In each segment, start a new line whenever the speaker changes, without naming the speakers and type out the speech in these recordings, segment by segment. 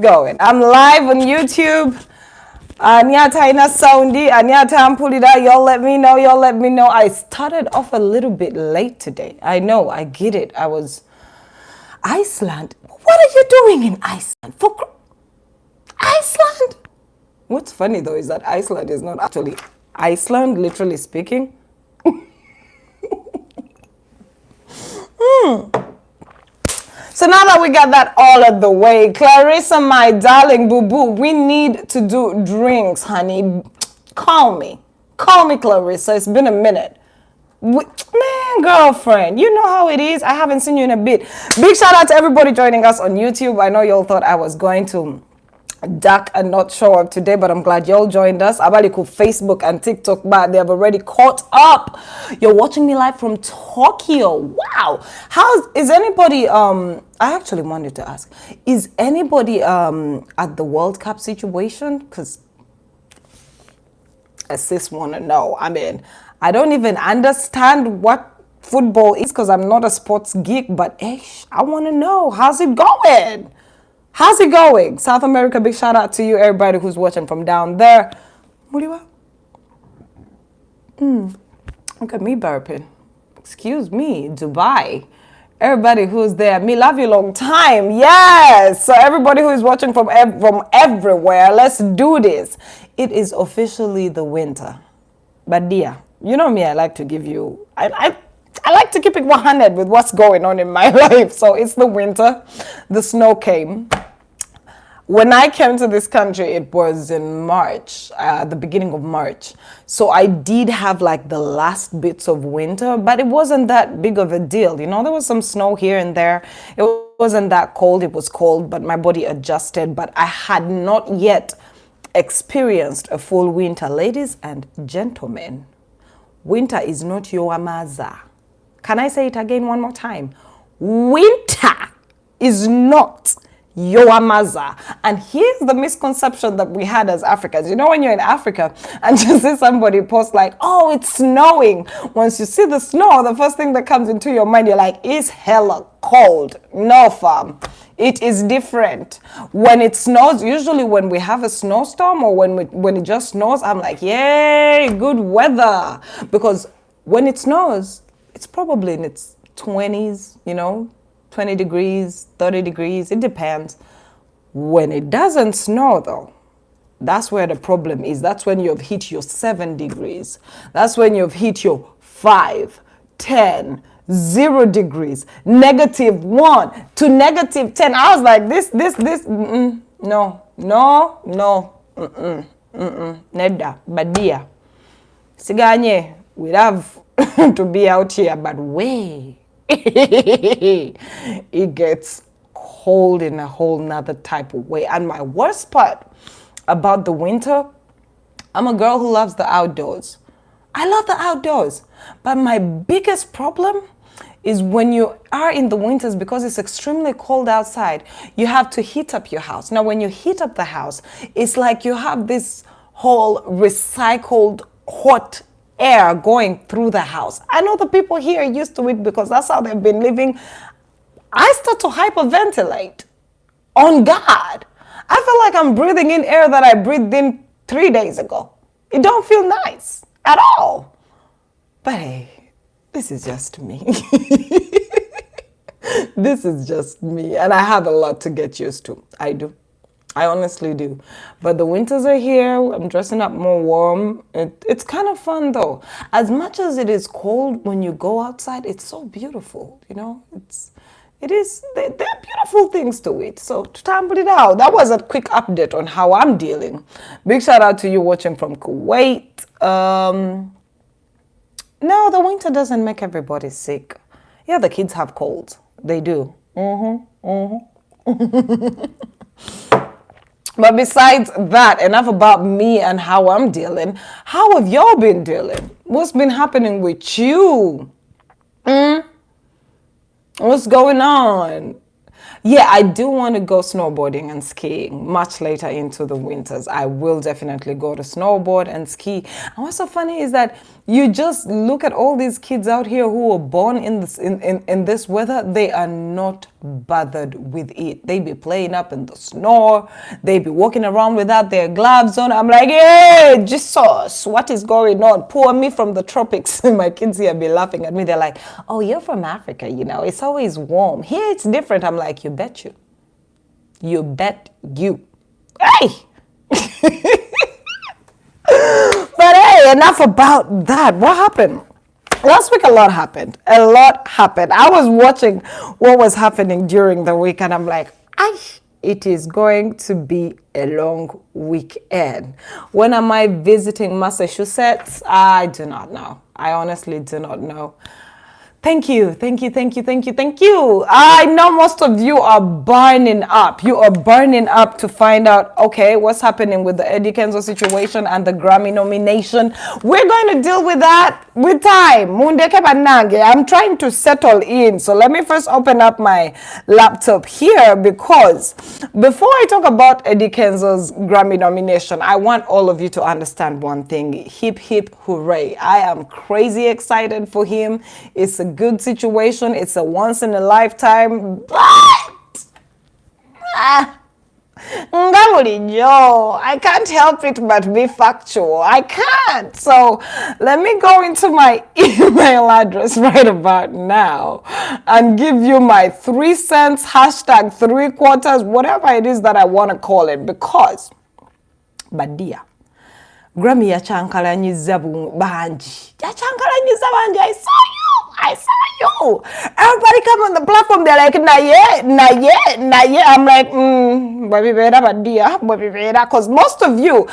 Going. I'm live on YouTube. Anyata ina soundi, anyata ampulida. Y'all let me know. Y'all let me know. I started off a little bit late today. I know. I get it. I was Iceland. What are you doing in Iceland? Iceland. What's funny though is that Iceland is not actually Iceland, literally speaking. So now that we got that all out the way, Clarissa, my darling boo-boo, we need to do drinks, honey. Call me. Call me, Clarissa. It's been a minute. Man, girlfriend, you know how it is. I haven't seen you in a bit. Big shout out to everybody joining us on YouTube. I know y'all thought I was going to duck and not show up today, but I'm glad y'all joined us. Abaliku Facebook and TikTok, but they have already caught up. You're watching me live from Tokyo. Wow. Is anybody I actually wanted to ask, is anybody at the World Cup situation? Because I just want to know. I mean, I don't even understand what football is because I'm not a sports geek, but I want to know, how's it going? How's it going? South America, big shout out to you, everybody who's watching from down there. Look at me burping. Excuse me, Dubai. Everybody who's there, me love you long time. Yes. So everybody who is watching from everywhere, let's do this. It is officially the winter. But dear, you know me, I like to give you, I like to keep it 100 with what's going on in my life. So it's the winter. The snow came. When I came to this country, it was in March, the beginning of March. So I did have like the last bits of winter, but it wasn't that big of a deal. You know, there was some snow here and there. It wasn't that cold. It was cold, but my body adjusted. But I had not yet experienced a full winter. Ladies and gentlemen, winter is not your amaza. Can I say it again one more time? Winter is not your amaza. And here's the misconception that we had as Africans. You know, when you're in Africa and you see somebody post like, oh, it's snowing. Once you see the snow, the first thing that comes into your mind, you're like, it's hella cold. No, fam. It is different. When it snows, usually when we have a snowstorm or when it just snows, I'm like, yay, good weather. Because when it snows, it's probably in its 20s, you know, 20 degrees, 30 degrees, it depends. When it doesn't snow though, that's where the problem is. That's when you've hit your 7 degrees. That's when you've hit your 5, 10, 0 degrees, -1 to -10. I was like, this, no, Neda, Badia. Siganye, we have to be out here, but way. It gets cold in a whole nother type of way. And my worst part about the winter, I'm a girl who loves the outdoors. I love the outdoors. But my biggest problem is when you are in the winters, because it's extremely cold outside, you have to heat up your house. Now, when you heat up the house, it's like you have this whole recycled hot air going through the house. I know the people here are used to it because that's how they've been living. I start to hyperventilate. On God. I feel like I'm breathing in air that I breathed in 3 days ago. It don't feel nice at all. But hey, this is just me. This is just me. And I have a lot to get used to. I do. I honestly do. But the winters are here. I'm dressing up more warm. It's kind of fun though. As much as it is cold when you go outside, it's so beautiful. You know, there are beautiful things to it. So to tumble it out, that was a quick update on how I'm dealing. Big shout out to you watching from Kuwait. No, the winter doesn't make everybody sick. Yeah, the kids have colds. They do. But besides that, enough about me and how I'm dealing. How have y'all been dealing? What's been happening with you? What's going on? Yeah, I do want to go snowboarding and skiing much later into the winters. I will definitely go to snowboard and ski. And what's so funny is that you just look at all these kids out here who were born in this weather. They are not bothered with it. They be playing up in the snow. They be walking around without their gloves on. I'm like, hey, Jesus, what is going on? Poor me from the tropics. My kids here be laughing at me. They're like, oh, you're from Africa, you know, it's always warm. Here it's different. I'm like, you bet you. You bet you. Hey! But hey, enough about that. What happened? Last week, a lot happened. A lot happened. I was watching what was happening during the week, and I'm like, it is going to be a long weekend. When am I visiting Massachusetts? I do not know. I honestly do not know. Thank you. I know most of you are burning up. You are burning up to find out, okay, what's happening with the Eddie Kenzo situation and the Grammy nomination. We're going to deal with that with time. I'm trying to settle in. So let me first open up my laptop here, because before I talk about Eddie Kenzo's Grammy nomination, I want all of you to understand one thing. Hip, hip, hooray. I am crazy excited for him. It's a good situation. It's a once in a lifetime, but I can't help it but be factual. I can't. So let me go into my email address right about now and give you my 3 cents, hashtag 3/4, whatever it is that I want to call it, because, but dear, Grammy yachankalanyiza banji. Yachankalanyiza banji. I saw you. Everybody come on the platform. They're like, nah yeah. I'm like, baby better, but dear, baby better. Because most of you,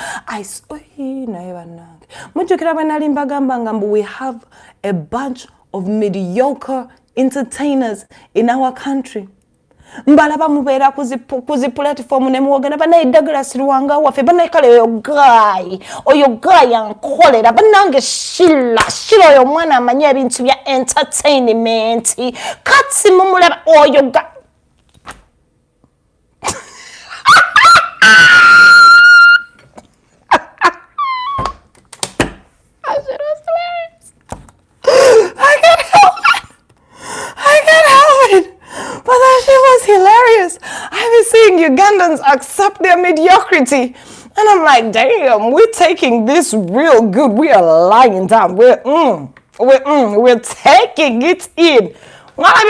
we have a bunch of mediocre entertainers in our country. Mbalaba mubera kuzi platform ne muogana bana Douglas Luwanga wafe bana kale oyo guy yankolera banange shilla oyo mwana amanya ebintu bya entertainment katsi mumulaba oyo guy. But that shit was hilarious. I've been seeing Ugandans accept their mediocrity. And I'm like, damn, we're taking this real good. We are lying down. We're taking it in. That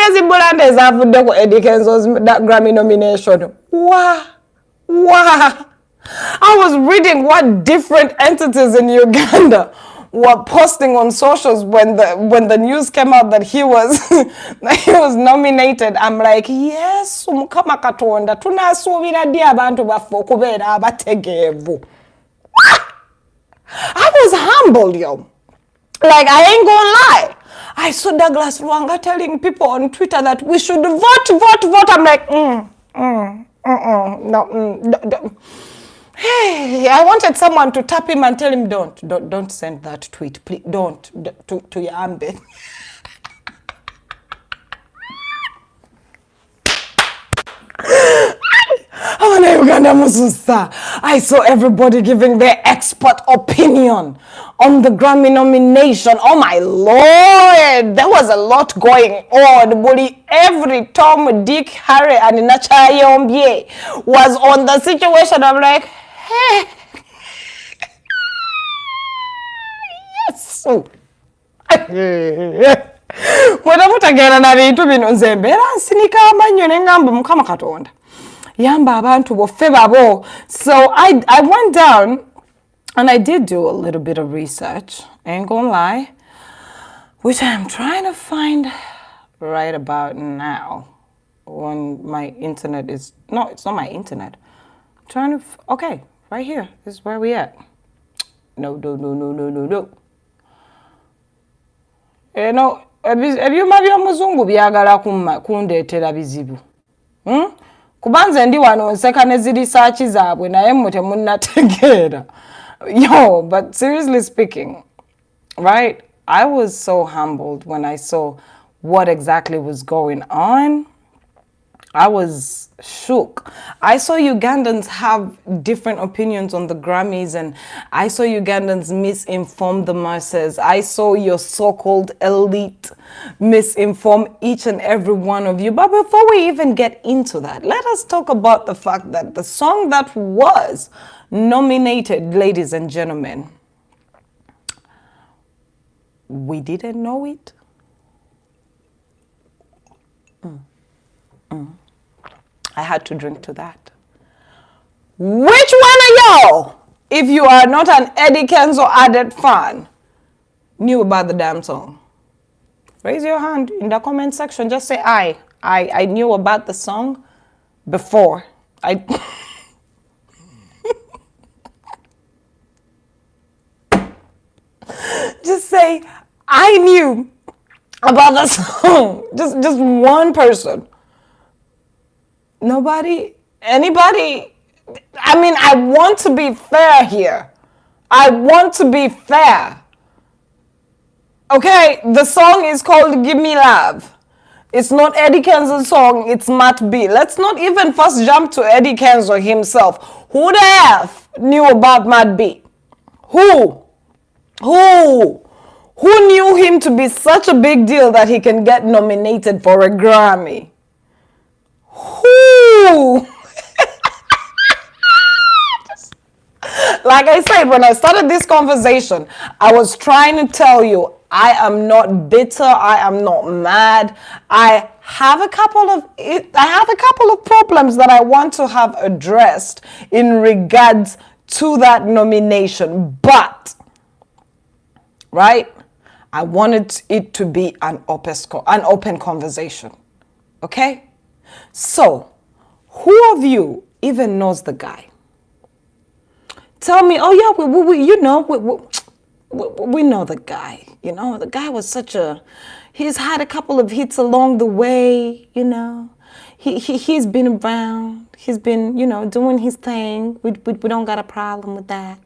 Grammy nomination. Wow. I was reading what different entities in Uganda were posting on socials when the news came out that he was that he was nominated. I'm like, yes, mukama katonda tunasuubira ddi abantu baffe okubeera abategeevu. I was humbled, yo. Like, I ain't gonna lie. I saw Douglas Luwanga telling people on Twitter that we should vote. I'm like, no. Hey, I wanted someone to tap him and tell him, don't send that tweet, please, don't, to your Yambe. I saw everybody giving their expert opinion on the Grammy nomination. Oh my Lord, there was a lot going on. Every Tom, Dick, Harry, and Nacha Yombie was on the situation. I'm like, hey, yes. Wetavutagenda na bintu bino nze mbeera nsinika amannyo ne ngamba Mukama Katonda yamba abantu boffe babo. So I went down and I did do a little bit of research, ain't gonna lie, which I'm trying to find right about now when my internet is, no, it's not my internet. I'm trying to, okay, right here, this is where we at. No. You know, ebyuma by'omuzungu byagala kundeetera bizibu. Kubanze ndi wano nseka ne zi research zaabwe naye mmwe temunnategeera. Yo, but seriously speaking, right, I was so humbled when I saw what exactly was going on. I was shook. I saw Ugandans have different opinions on the Grammys, and I saw Ugandans misinform the masses. I saw your so-called elite misinform each and every one of you. But before we even get into that, let us talk about the fact that the song that was nominated, ladies and gentlemen, we didn't know it. I had to drink to that. Which one of y'all, if you are not an Eddie Kenzo added fan, knew about the damn song? Raise your hand in the comment section. Just say I knew about the song before. Just say I knew about the song. Just one person. Nobody? Anybody? I mean, I want to be fair here. I want to be fair. Okay, the song is called Give Me Love. It's not Eddie Kenzo's song, it's Matt B. Let's not even first jump to Eddie Kenzo himself. Who the F knew about Matt B? Who? Who knew him to be such a big deal that he can get nominated for a Grammy? Who? Like I said, when I started this conversation, I was trying to tell you, I am not bitter. I am not mad. I have a couple of problems that I want to have addressed in regards to that nomination. But, right, I wanted it to be an open conversation. Okay? So, who of you even knows the guy? Tell me, oh yeah, we know the guy. You know, the guy was he's had a couple of hits along the way, you know. He's been around. He's been, doing his thing. We don't got a problem with that.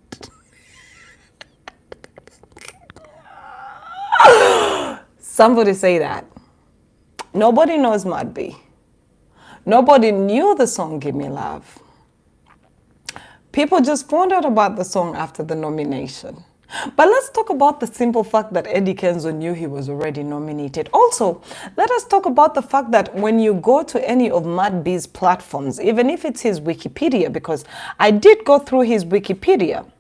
Somebody say that. Nobody knows Mad B. Nobody knew the song Give Me Love. People just found out about the song after the nomination. But let's talk about the simple fact that Eddie Kenzo knew he was already nominated. Also, let us talk about the fact that when you go to any of Mad B's platforms, even if it's his Wikipedia, because I did go through his Wikipedia.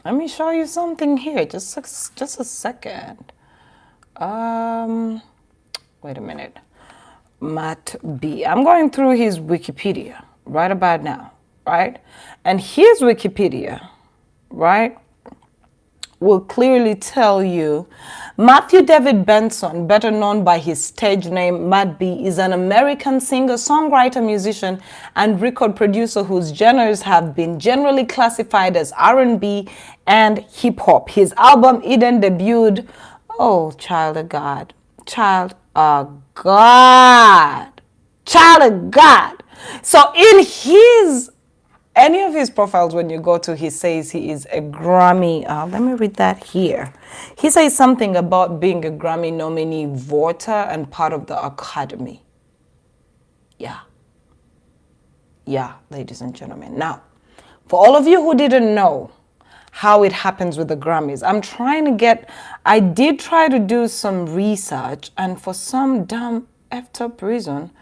Let me show you something here. Just a second. Wait a minute. Matt B. I'm going through his Wikipedia right about now, right? And his Wikipedia, right, will clearly tell you Matthew David Benson, better known by his stage name Matt B, is an American singer, songwriter, musician, and record producer whose genres have been generally classified as R&B and hip-hop. His album Eden debuted, oh, child of God. So in any of his profiles, when you go to, he says he is a Grammy. Let me read that here. He says something about being a Grammy nominee voter and part of the Academy. Yeah, ladies and gentlemen. Now, for all of you who didn't know how it happens with the Grammys, I did try to do some research, and for some damn effed up reason,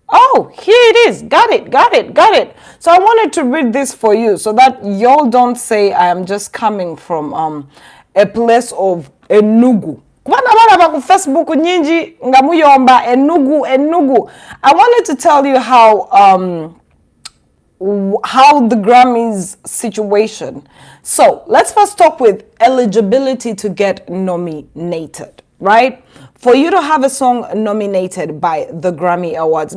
oh, here it is. Got it. So I wanted to read this for you so that y'all don't say I am just coming from a place of Enugu. Facebook nyinji ngamuyomba Enugu. I wanted to tell you how the Grammys situation. So let's first talk with eligibility to get nominated, right? For you to have a song nominated by the Grammy Awards,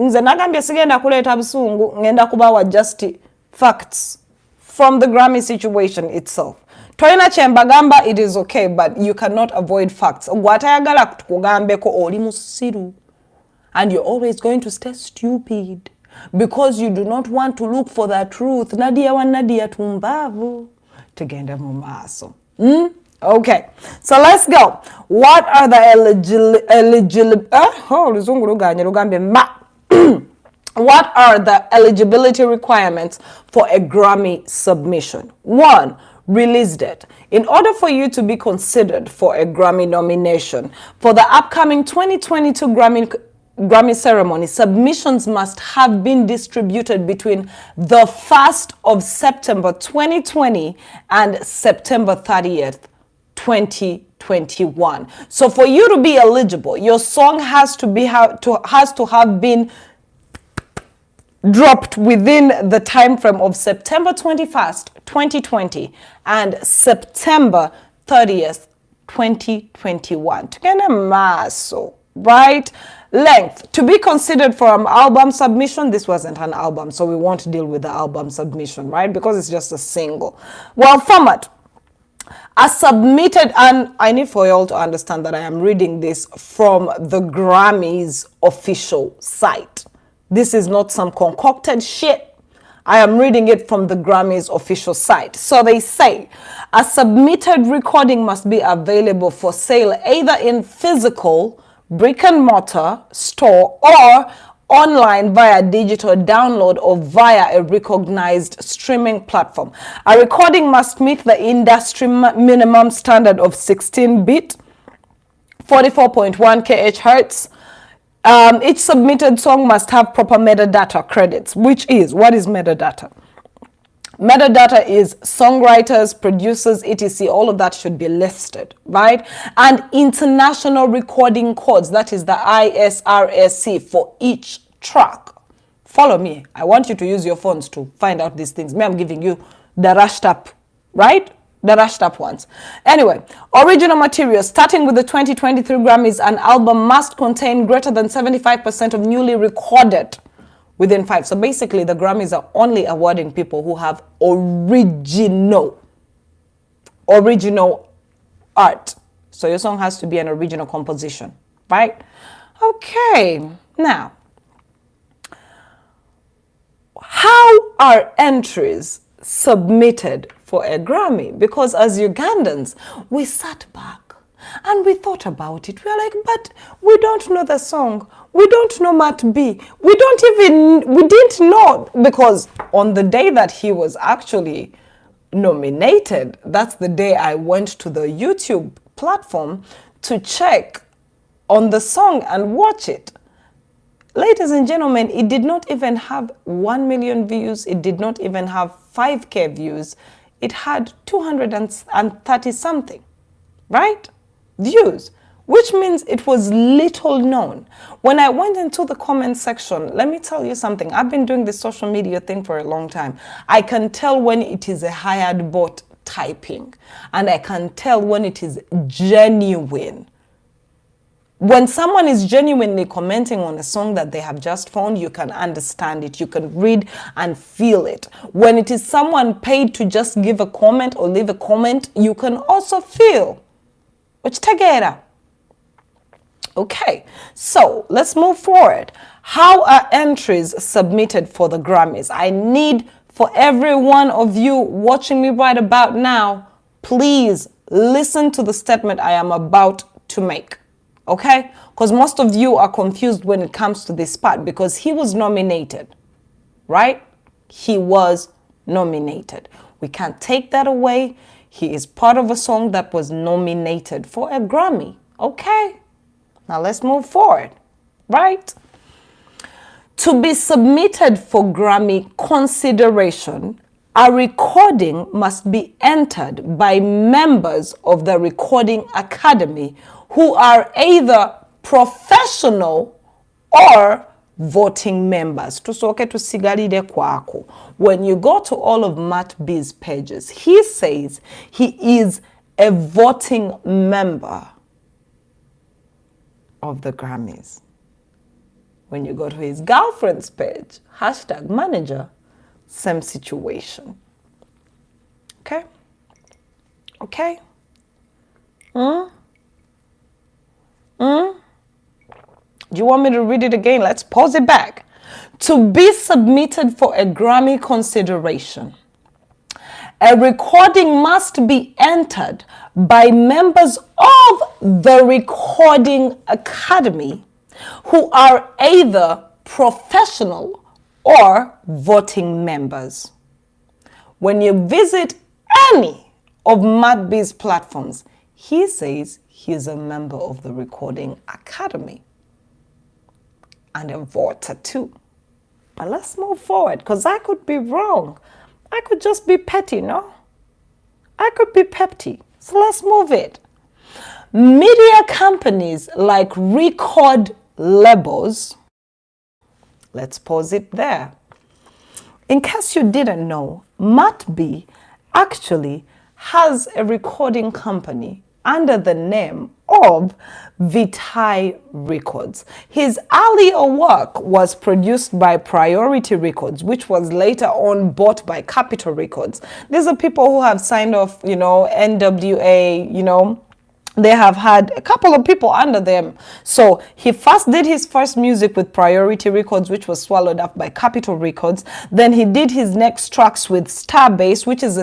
just facts from the Grammy situation itself. Toina chembagamba, it is okay, but you cannot avoid facts. And you're always going to stay stupid because you do not want to look for the truth. Nadia wa Nadia tumbavu tugenda mu maaso. Okay, so let's go. What are the what are the eligibility requirements for a Grammy submission? 1. Release date. In order for you to be considered for a Grammy nomination for the upcoming 2022 Grammy ceremony, submissions must have been distributed between the 1st of September 2020 and September 30th, 2021. So for you to be eligible, your song has to have been dropped within the time frame of September 21st, 2020 and September 30th, 2021. Tukene maso, right? Length. To be considered for an album submission, this wasn't an album, so we won't deal with the album submission, right? Because it's just a single. Well, format. As submitted, and I need for you all to understand that I am reading this from the Grammys official site. This is not some concocted shit. I am reading it from the Grammys official site. So they say, a submitted recording must be available for sale either in physical, brick and mortar store or online via digital download or via a recognized streaming platform. A recording must meet the industry minimum standard of 16-bit, 44.1 kHz. Each submitted song must have proper metadata credits, which is, what is metadata? Metadata is songwriters, producers, etc. All of that should be listed, right? And international recording codes, that is the ISRC for each track. Follow me. I want you to use your phones to find out these things. Me, I'm giving you the rushed up, right? The rushed up ones. Anyway, original material. Starting with the 2023 Grammys, an album must contain greater than 75% of newly recorded within 5. So basically, the Grammys are only awarding people who have original art. So your song has to be an original composition, right? Okay, now, how are entries submitted for a Grammy? Because as Ugandans, we sat back and we thought about it. We are like, but we don't know the song. We don't know Matt B. We didn't know, because on the day that he was actually nominated, that's the day I went to the YouTube platform to check on the song and watch it. Ladies and gentlemen, it did not even have 1 million views. It did not even have 5K views. It had 230 something, right? Views, which means it was little known. When I went into the comment section, let me tell you something. I've been doing this social media thing for a long time. I can tell when it is a hired bot typing, and I can tell when it is genuine. When someone is genuinely commenting on a song that they have just found, you can understand it. You can read and feel it. When it is someone paid to just give a comment or leave a comment, you can also feel. Which together. Okay, so let's move forward. How are entries submitted for the Grammys? I need for every one of you watching me right about now, please listen to the statement I am about to make. Okay? Because most of you are confused when it comes to this part, because he was nominated, right? He was nominated. We can't take that away. He is part of a song that was nominated for a Grammy. Okay? Now let's move forward, right? To be submitted for Grammy consideration, a recording must be entered by members of the Recording Academy who are either professional or voting members. When you go to all of Matt B's pages, he says he is a voting member of the Grammys. When you go to his girlfriend's page, #manager, same situation. Okay? Okay? Do you want me to read it again? Let's pause it back. To be submitted for a Grammy consideration, A recording must be entered by members of the Recording Academy who are either professional or voting members. When you visit any of Matt B's platforms, he says he's a member of the Recording Academy and a voter too. But let's move forward, because I could be wrong. I could just be petty, no? I could be petty. So let's move it. Media companies like record labels, let's pause it there. In case you didn't know, Matt B actually has a recording company under the name of Vitae Records. His earlier work was produced by Priority Records, which was later on bought by Capitol Records. These are people who have signed off, NWA, they have had a couple of people under them. So he first did his first music with Priority Records, which was swallowed up by Capitol Records. Then he did his next tracks with Starbase, which is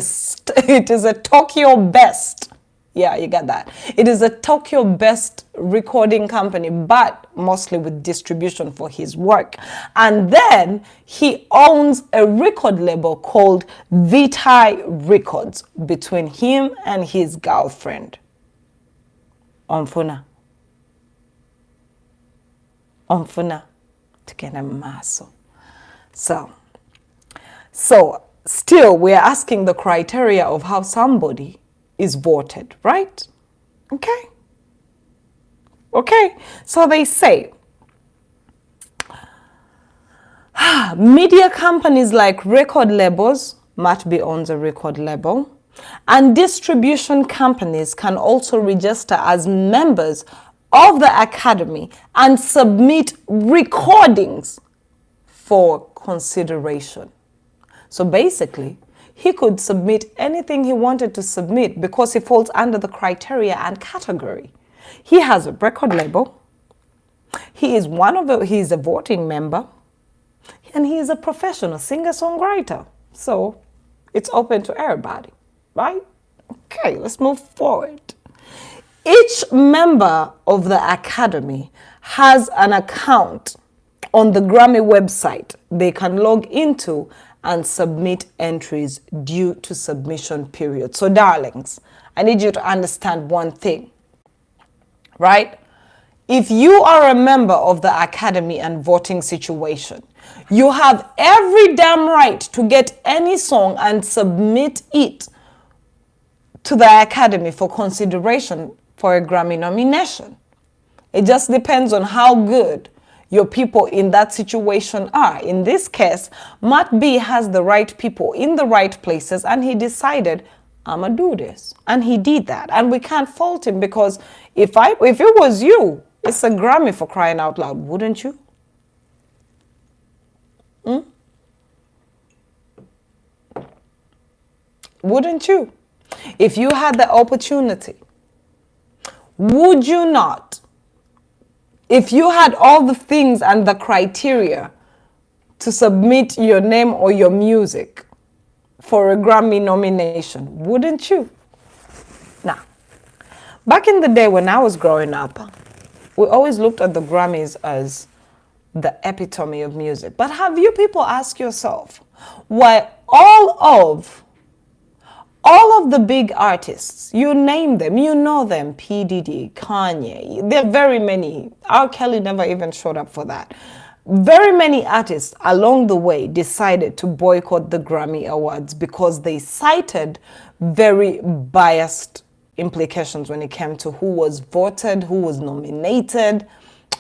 it is a Tokyo Best. Yeah, you get that. It is a Tokyo Best recording company, but mostly with distribution for his work. And then he owns a record label called Vitae Records between him and his girlfriend. Omfuna tukena maso. So still we're asking the criteria of how somebody is voted, right? Okay, so they say media companies like record labels, Matt B owns a record label, and distribution companies can also register as members of the Academy and submit recordings for consideration. So basically, he could submit anything he wanted to submit because he falls under the criteria and category. He has a record label. He's a voting member, and he is a professional singer-songwriter. So it's open to everybody, right? Okay, let's move forward. Each member of the Academy has an account on the Grammy website they can log into and submit entries due to submission period. So darlings, I need you to understand one thing, right? If you are a member of the Academy and voting situation, you have every damn right to get any song and submit it to the Academy for consideration for a Grammy nomination. It just depends on how good your people in that situation are. In this case, Matt B has the right people in the right places, and he decided, I'ma do this. And he did that. And we can't fault him, because if it was you, it's a Grammy, for crying out loud, wouldn't you? Wouldn't you? If you had the opportunity, would you not? If you had all the things and the criteria to submit your name or your music for a Grammy nomination, wouldn't you? Now, back in the day when I was growing up, we always looked at the Grammys as the epitome of music. But have you people asked yourself why all of the big artists, you name them, you know them, P. Diddy, Kanye, there are very many. R. Kelly never even showed up for that. Very many artists along the way decided to boycott the Grammy Awards because they cited very biased implications when it came to who was voted, who was nominated,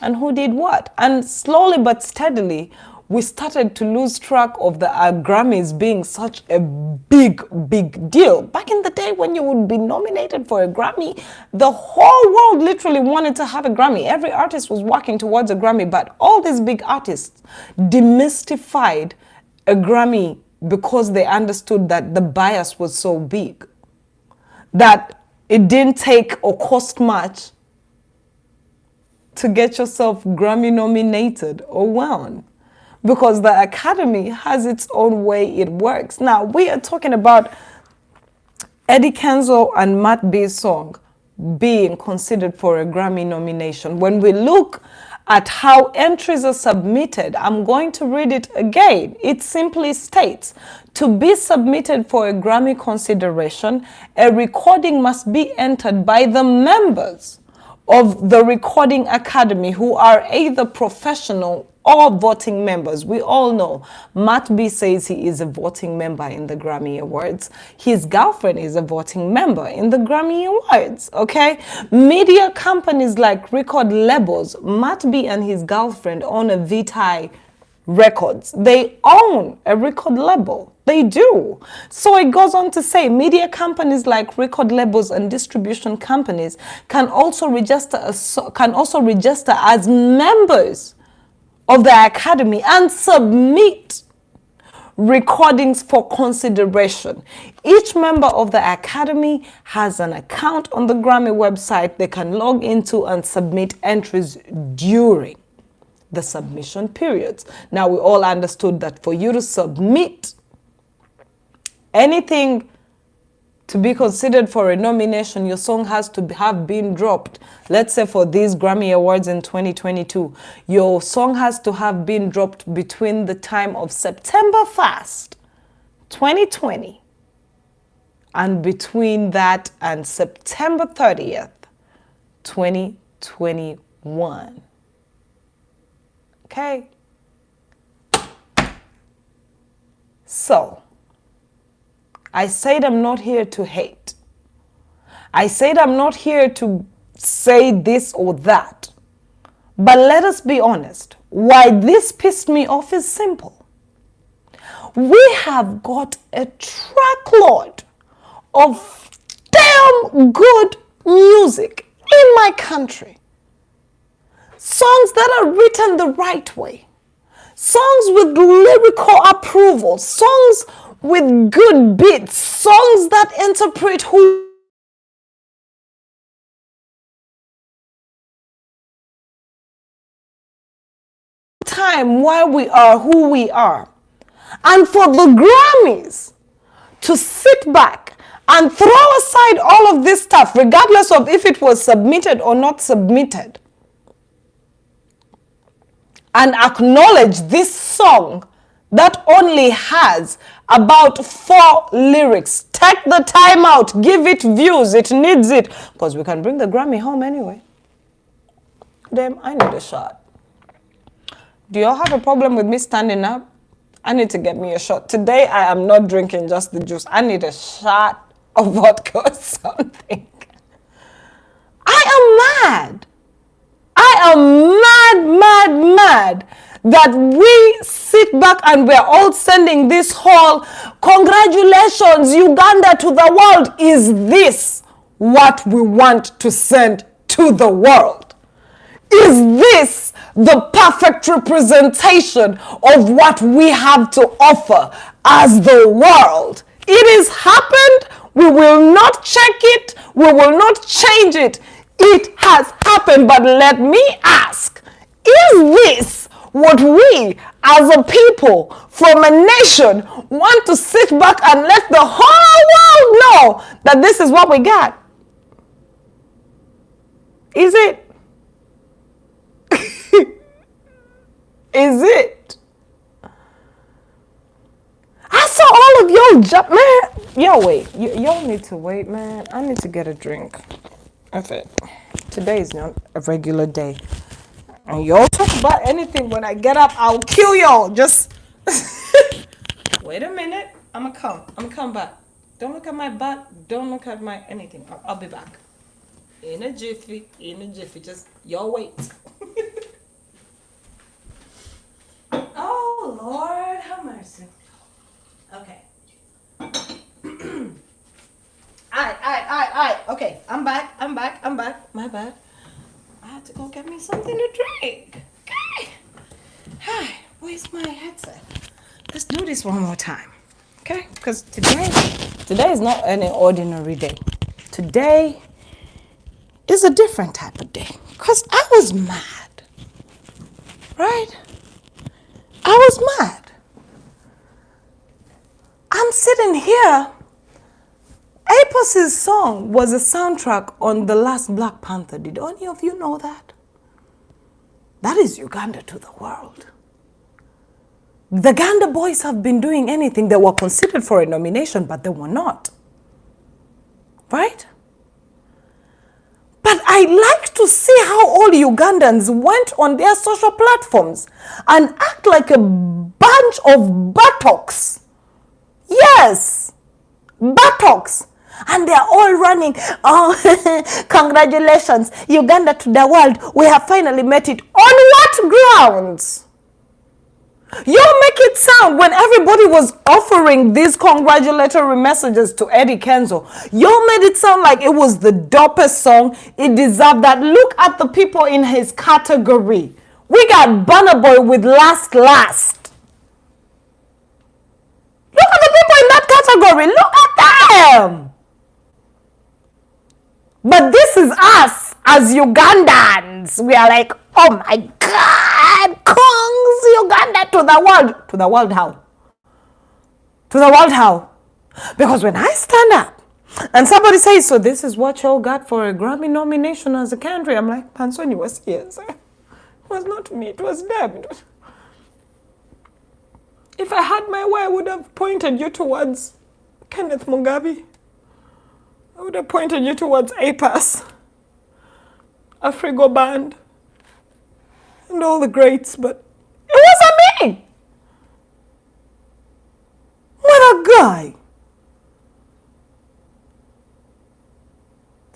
and who did what. And slowly but steadily, we started to lose track of the Grammys being such a big deal. Back in the day when you would be nominated for a Grammy, the whole world literally wanted to have a Grammy. Every artist was working towards a Grammy, but all these big artists demystified a Grammy because they understood that the bias was so big, that it didn't take or cost much to get yourself Grammy nominated or won, because the Academy has its own way it works. Now, we are talking about Eddie Kenzo and Matt B's song being considered for a Grammy nomination. When we look at how entries are submitted, I'm going to read it again. It simply states, to be submitted for a Grammy consideration, a recording must be entered by the members of the Recording Academy who are either professional or voting members. We all know Matt B says he is a voting member in the Grammy Awards. His girlfriend is a voting member in the Grammy Awards, okay? Media companies like record labels, Matt B and his girlfriend own a Vitae Records. They own a record label. They do. So it goes on to say media companies like record labels and distribution companies can also register as members of the Academy and submit recordings for consideration. Each member of the Academy has an account on the Grammy website they can log into and submit entries during the submission periods. Now, we all understood that for you to submit anything to be considered for a nomination, your song has to have been dropped. Let's say for these Grammy Awards in 2022, your song has to have been dropped between the time of September 1st, 2020, and between that and September 30th, 2021. Okay? So, I said I'm not here to hate. I said I'm not here to say this or that. But let us be honest. Why this pissed me off is simple. We have got a truckload of damn good music in my country. Songs that are written the right way. Songs with lyrical approval. Songs with good beats. Songs that interpret who time why we are who we are. And for the Grammys to sit back and throw aside all of this stuff, regardless of if it was submitted or not submitted, and acknowledge this song that only has about 4 lyrics. Take the time out, give it views, it needs it, because we can bring the Grammy home anyway. Damn, I need a shot. Do y'all have a problem with me standing up? I need to get me a shot. Today I am not drinking just the juice. I need a shot of vodka or something. I am mad. I am mad that we sit back and we're all sending this whole congratulations Uganda to the world. Is this what we want to send to the world? Is this the perfect representation of what we have to offer as the world? It has happened. We will not check it. We will not change it. It has happened, but let me ask, is this what we as a people from a nation want to sit back and let the whole world know that this is what we got? Is it? Is it? I saw all of y'all jump, man. Yo, wait. Y'all need to wait, man. I need to get a drink. Okay. Today is not a regular day. And y'all talk about anything when I get up, I'll kill y'all. Just wait a minute. I'm gonna come back. Don't look at my butt. Don't look at my anything. I'll be back. In a jiffy. Just y'all wait. Oh, Lord, have mercy. Okay. Alright. Okay, I'm back. My bad. I had to go get me something to drink. Okay. Hi, where's my headset? Let's do this one more time. Okay? Because today is not any ordinary day. Today is a different type of day. Because I was mad. Right? I was mad. I'm sitting here Apos's song was a soundtrack on the last Black Panther. Did any of you know that? That is Uganda to the world. The Ganda boys have been doing anything. They were considered for a nomination, but they were not. Right? But I like to see how all Ugandans went on their social platforms and act like a bunch of buttocks. Yes, buttocks. And they're all running. Oh, congratulations, Uganda to the world. We have finally met it. On what grounds? You make it sound, when everybody was offering these congratulatory messages to Eddie Kenzo, you made it sound like it was the dopest song. It deserved that. Look at the people in his category. We got Burna Boy with Last. Look at the people in that category. Look at them. But this is us as Ugandans. We are like, oh my God, Kongs, Uganda to the world. To the world how? To the world how? Because when I stand up and somebody says, so this is what y'all got for a Grammy nomination as a country, I'm like, Pansoni was here. It was not me, it was them. If I had my way, I would have pointed you towards Kenneth Mugabe. I would have pointed you towards APAS, Afrigo Band, and all the greats, but it wasn't me. What a guy.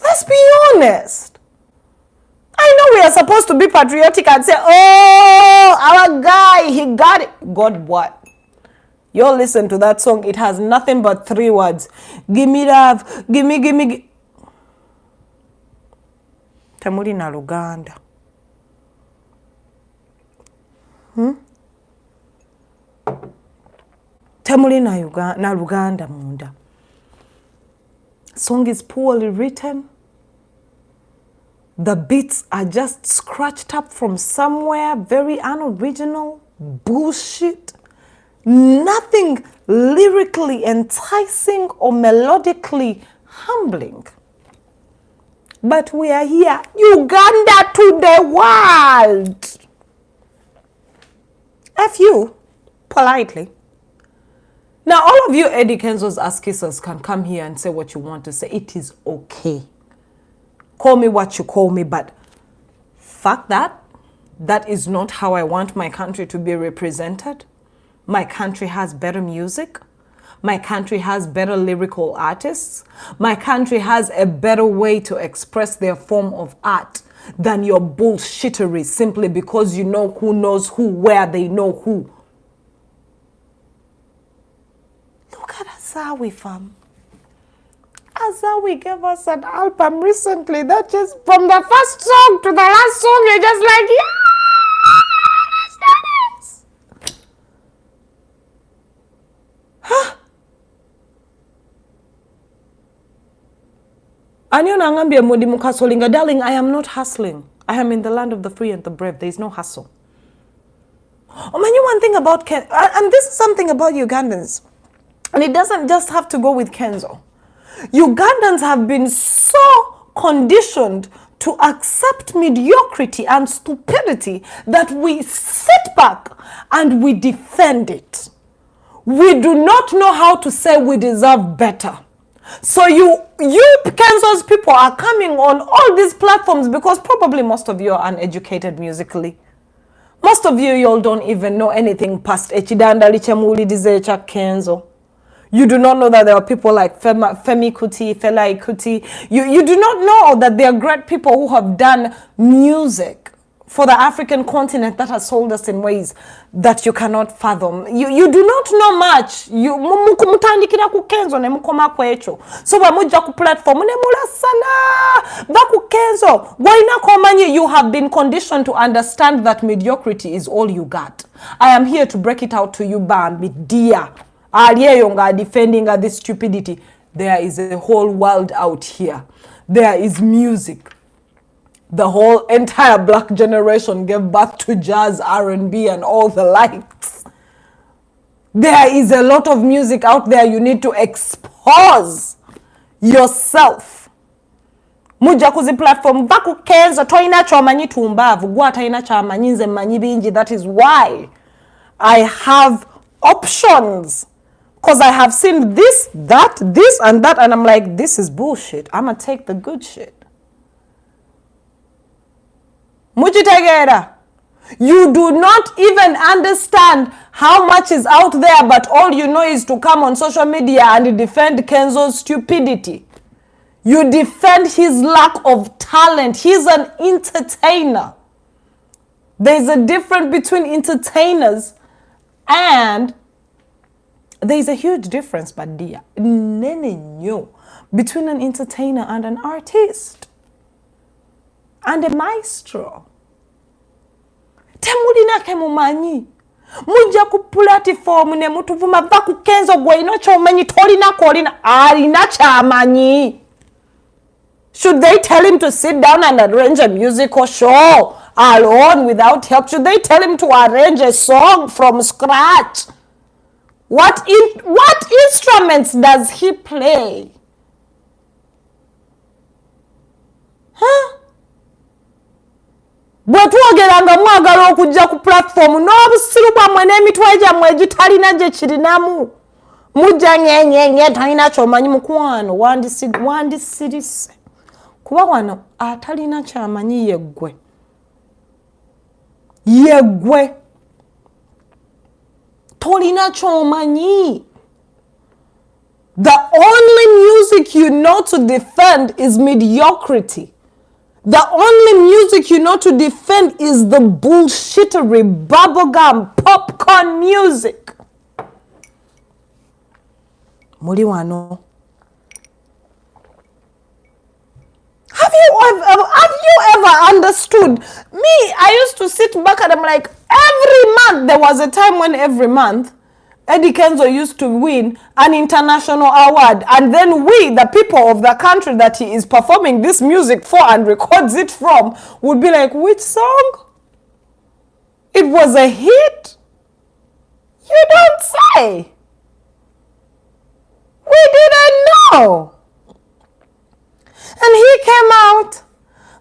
Let's be honest. I know we are supposed to be patriotic and say, oh, our guy, he got it. God what? You listen to that song, it has nothing but 3 words. Give me love, give me. Temuli na Luganda. Temuli na Luganda munda. Song is poorly written. The beats are just scratched up from somewhere, very unoriginal, bullshit. Nothing lyrically enticing or melodically humbling. But we are here, Uganda to the world. F you, politely. Now all of you Eddie Kenzo's askissers can come here and say what you want to say. It is okay. Call me what you call me, but fuck that. That is not how I want my country to be represented. My country has better music. My country has better lyrical artists. My country has a better way to express their form of art than your bullshittery simply because you know who knows who, where they know who. Look at Azawi, fam. Azawi gave us an album recently that just, from the first song to the last song, you're just like, yeah! Darling, I am not hustling. I am in the land of the free and the brave. There is no hustle. Oh, man, one thing about and this is something about Ugandans, and it doesn't just have to go with Kenzo. Ugandans have been so conditioned to accept mediocrity and stupidity that we sit back and we defend it. We do not know how to say we deserve better. So you Kenzo's people are coming on all these platforms because probably most of you are uneducated musically. Most of you don't even know anything past Echidanda Lichemulidize cha Kenzo. You do not know that there are people like Femi Kuti, Fela Kuti. You do not know that there are great people who have done music for the African continent that has sold us in ways that you cannot fathom. You do not know much. You mutandikira ku Kenzo ne mukoma kwecho. So bamuja ku platform ne mulasana baku Kenzo. Goina komanyi, you have been conditioned to understand that mediocrity is all you got. I am here to break it out to you, Bambi, dear. Aliyonga defending this stupidity. There is a whole world out here. There is music. The whole entire black generation gave birth to jazz, R&B, and all the likes. There is a lot of music out there you need to expose. yourself. Mujja kuzi platform vaku Kenzo toina chomanyi tumbavu gwa taina chamanyi nze manyi bingi. That is why I have options, because I have seen this, that, this and that, and I'm like, this is bullshit. I'm gonna take the good shit. Muchitegera. You do not even understand how much is out there, but all you know is to come on social media and defend Kenzo's stupidity. You defend his lack of talent. He's an entertainer. There's a difference between entertainers and there's a huge difference, but dear, between an entertainer and an artist and a maestro. Temulina ke mumanyi. Mujja ku platform ne mutuvuma vaku Kenzo gwe ino chomanyi tolina kolina alina chamanyi. Should they tell him to sit down and arrange a musical show alone without help? Should they tell him to arrange a song from scratch? What instruments does he play? Huh? Bwetwogeranga mwagala okujja ku platform n'obusiru bwammwe n'emitwe gyammwe egitalina gye kirinamu. Mujja nyenyenye talina kyomanyi mukwano wandisirise. Kuba wano atalina kyamanyi yeggwe. Yeggwe. Tolina kyomanyi. The only music you know to defend is mediocrity. The only music you know to defend is the bullshittery, bubblegum, popcorn music. Muli wano. Have you ever understood? Me, I used to sit back and I'm like, every month, there was a time when every month, Eddie Kenzo used to win an international award. And then we, the people of the country that he is performing this music for and records it from, would be like, which song? It was a hit? You don't say. We didn't know. And he came out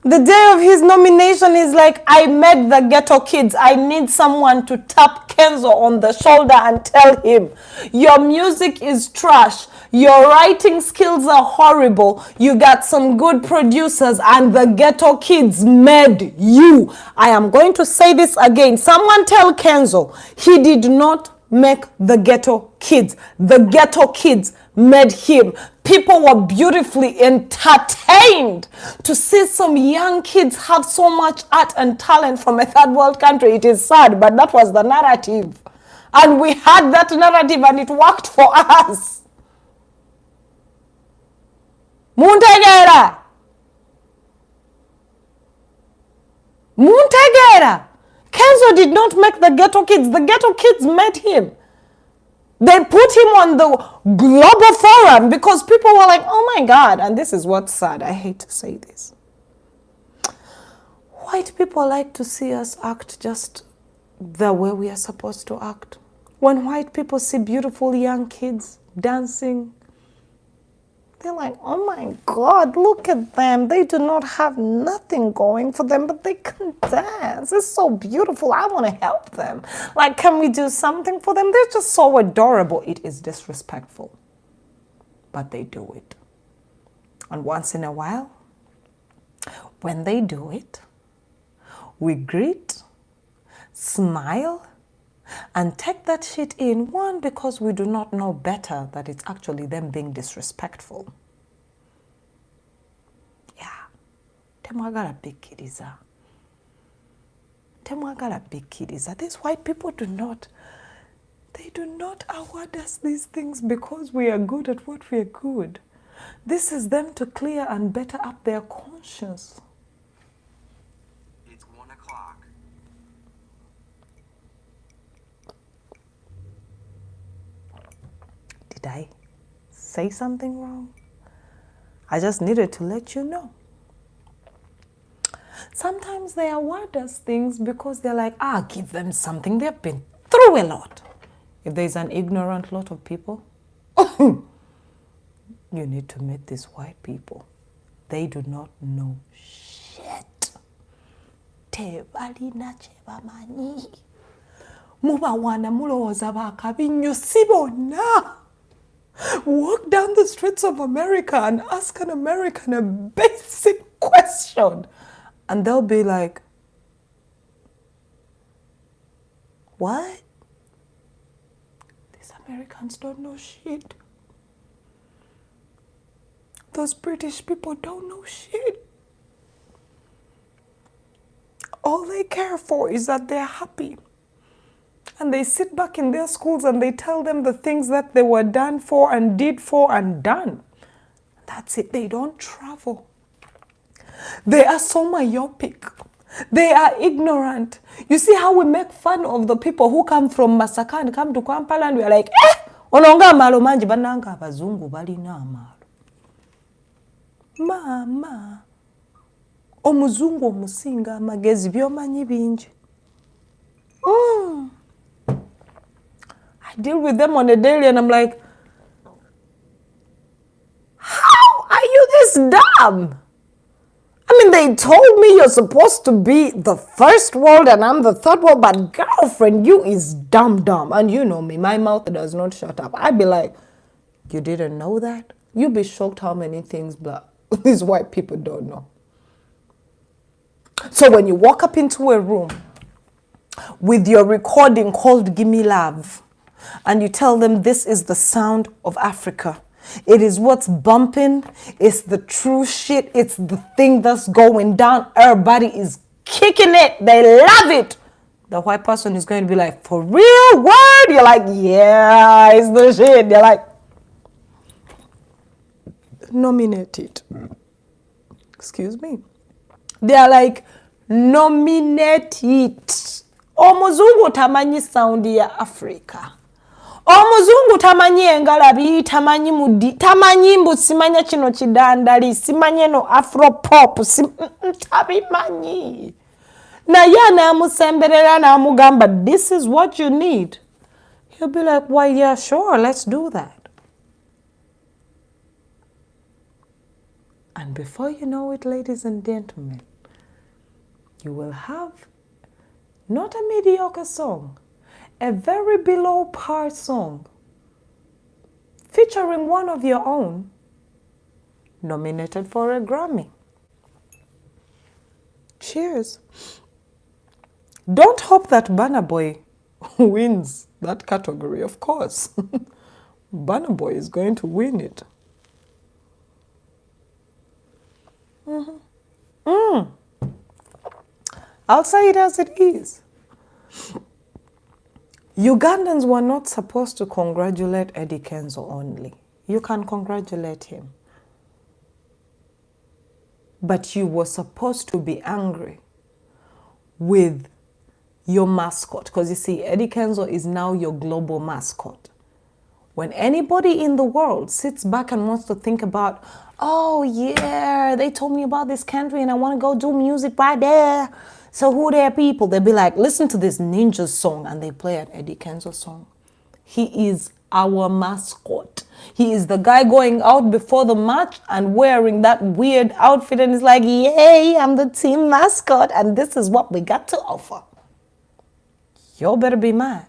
the day of his nomination. He's like, I met the ghetto kids. I need someone to tap Kenzo on the shoulder and tell him, your music is trash. Your writing skills are horrible. You got some good producers and the ghetto kids made you. I am going to say this again. Someone tell Kenzo, he did not make the ghetto kids. The ghetto kids made him. People were beautifully entertained to see some young kids have so much art and talent from a third world country. It is sad, but that was the narrative. And we had that narrative and it worked for us. Muntegera. Kenzo did not make the ghetto kids. The ghetto kids made him. They put him on the global forum because people were like, oh my God. And this is what's sad. I hate to say this. White people like to see us act just the way we are supposed to act. When white people see beautiful young kids dancing, they're like, oh my God, look at them. They do not have nothing going for them, but they can dance. It's so beautiful. I want to help them. Like, can we do something for them? They're just so adorable. It is disrespectful, but they do it. And once in a while, when they do it, we greet, smile, and take that shit in. One, because we do not know better that it's actually them being disrespectful. Yeah. Temwagala big kiddies. These white people do not award us these things because we are good at what we are good. This is them to clear and better up their conscience.
It's 1 o'clock.
Did I say something wrong? I just needed to let you know. Sometimes they award us things because they're like, give them something. They've been through a lot. If there's an ignorant lot of people, You need to meet these white people. They do not know shit. Tebalina chebamanyi. Mubawana mulowooza baakabi nnyo si bonna. Walk down the streets of America and ask an American a basic question. And they'll be like, what? These Americans don't know shit. Those British people don't know shit. All they care for is that they're happy. And they sit back in their schools and they tell them the things that they were done for and did for and done. That's it. They don't travel. They are so myopic. They are ignorant. You see how we make fun of the people who come from Masaka and come to Kampala and we are like, ononga amalo manji bananga abazungu balina amalo. Mama, omuzungu omusinga amagezi byomanyi bingi. I deal with them on a daily and I'm like, how are you this dumb? I mean, they told me you're supposed to be the first world and I'm the third world, but girlfriend, you is dumb. And you know me, my mouth does not shut up. I'd be like, you didn't know that? You'd be shocked how many things these white people don't know. So when you walk up into a room with your recording called Gimme Love, and you tell them this is the sound of Africa. It is what's bumping. It's the true shit. It's the thing that's going down. Everybody is kicking it. They love it. The white person is going to be like, for real? Word? You're like, yeah, it's the shit. They're like, nominate it. Excuse me. They're like, nominate it. Omuzungu tamanyi sound ya Africa. Omuzungu tamanyi engalabi, tamanyi mudi, tamanyi mbu simanya kino kidandali, simanya no afropop, tabimanyi. Na yana amusemberera na amugamba, this is what you need. He'll be like, why, yeah, sure, let's do that. And before you know it, ladies and gentlemen, you will have not a mediocre song, a very below par song featuring one of your own nominated for a Grammy. Cheers. Don't hope that Burna Boy wins that category, of course. Burna Boy is going to win it. I'll say it as it is. Ugandans were not supposed to congratulate Eddie Kenzo only. You can congratulate him. But you were supposed to be angry with your mascot. Because you see, Eddie Kenzo is now your global mascot. When anybody in the world sits back and wants to think about, oh yeah, they told me about this country and I want to go do music right there. So who are people? They'll be like, listen to this Ninja song, and they play an Eddie Kenzo song. He is our mascot. He is the guy going out before the match and wearing that weird outfit and is like, yay, I'm the team mascot and this is what we got to offer. You better be mad.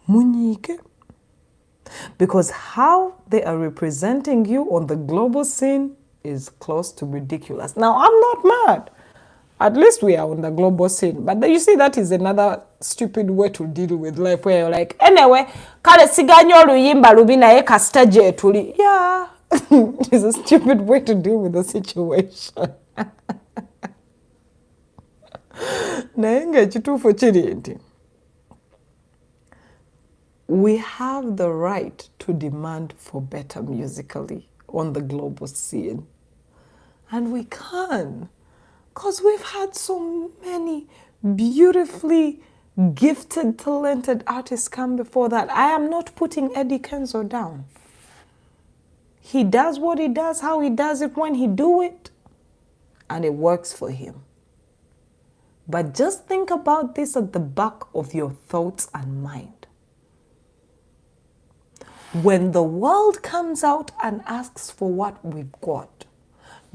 Munyike. Because how they are representing you on the global scene is close to ridiculous. Now, I'm not mad. At least we are on the global scene. But you see, that is another stupid way to deal with life where you're like, anyway, kale siganyo luyimba lubina ye kastaje tuli. Yeah, it's a stupid way to deal with the situation. Naenge chitufu chiri nti. We have the right to demand for better musically on the global scene. And we can, because we've had so many beautifully gifted, talented artists come before that. I am not putting Eddie Kenzo down. He does what he does, how he does it, when he do it, and it works for him. But just think about this at the back of your thoughts and mind. When the world comes out and asks for what we've got,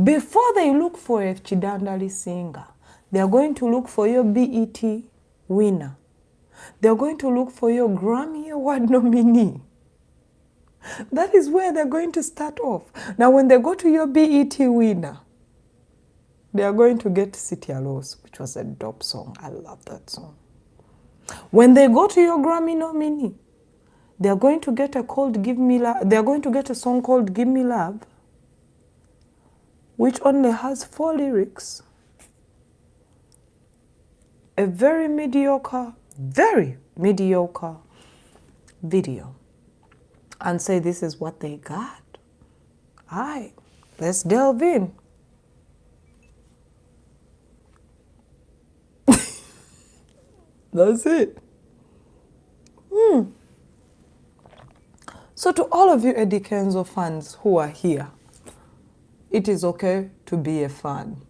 before they look for a Chidandali singer, they're going to look for your BET winner. They're going to look for your Grammy Award nominee. That is where they're going to start off. Now, when they go to your BET winner, they are going to get City Alos, which was a dope song. I love that song. When they go to your Grammy nominee, they are going to get a song called Give Me Love, which only has 4 lyrics. A very mediocre video. And say this is what they got. Alright, let's delve in. That's it. So to all of you Eddie Kenzo fans who are here, it is okay to be a fan.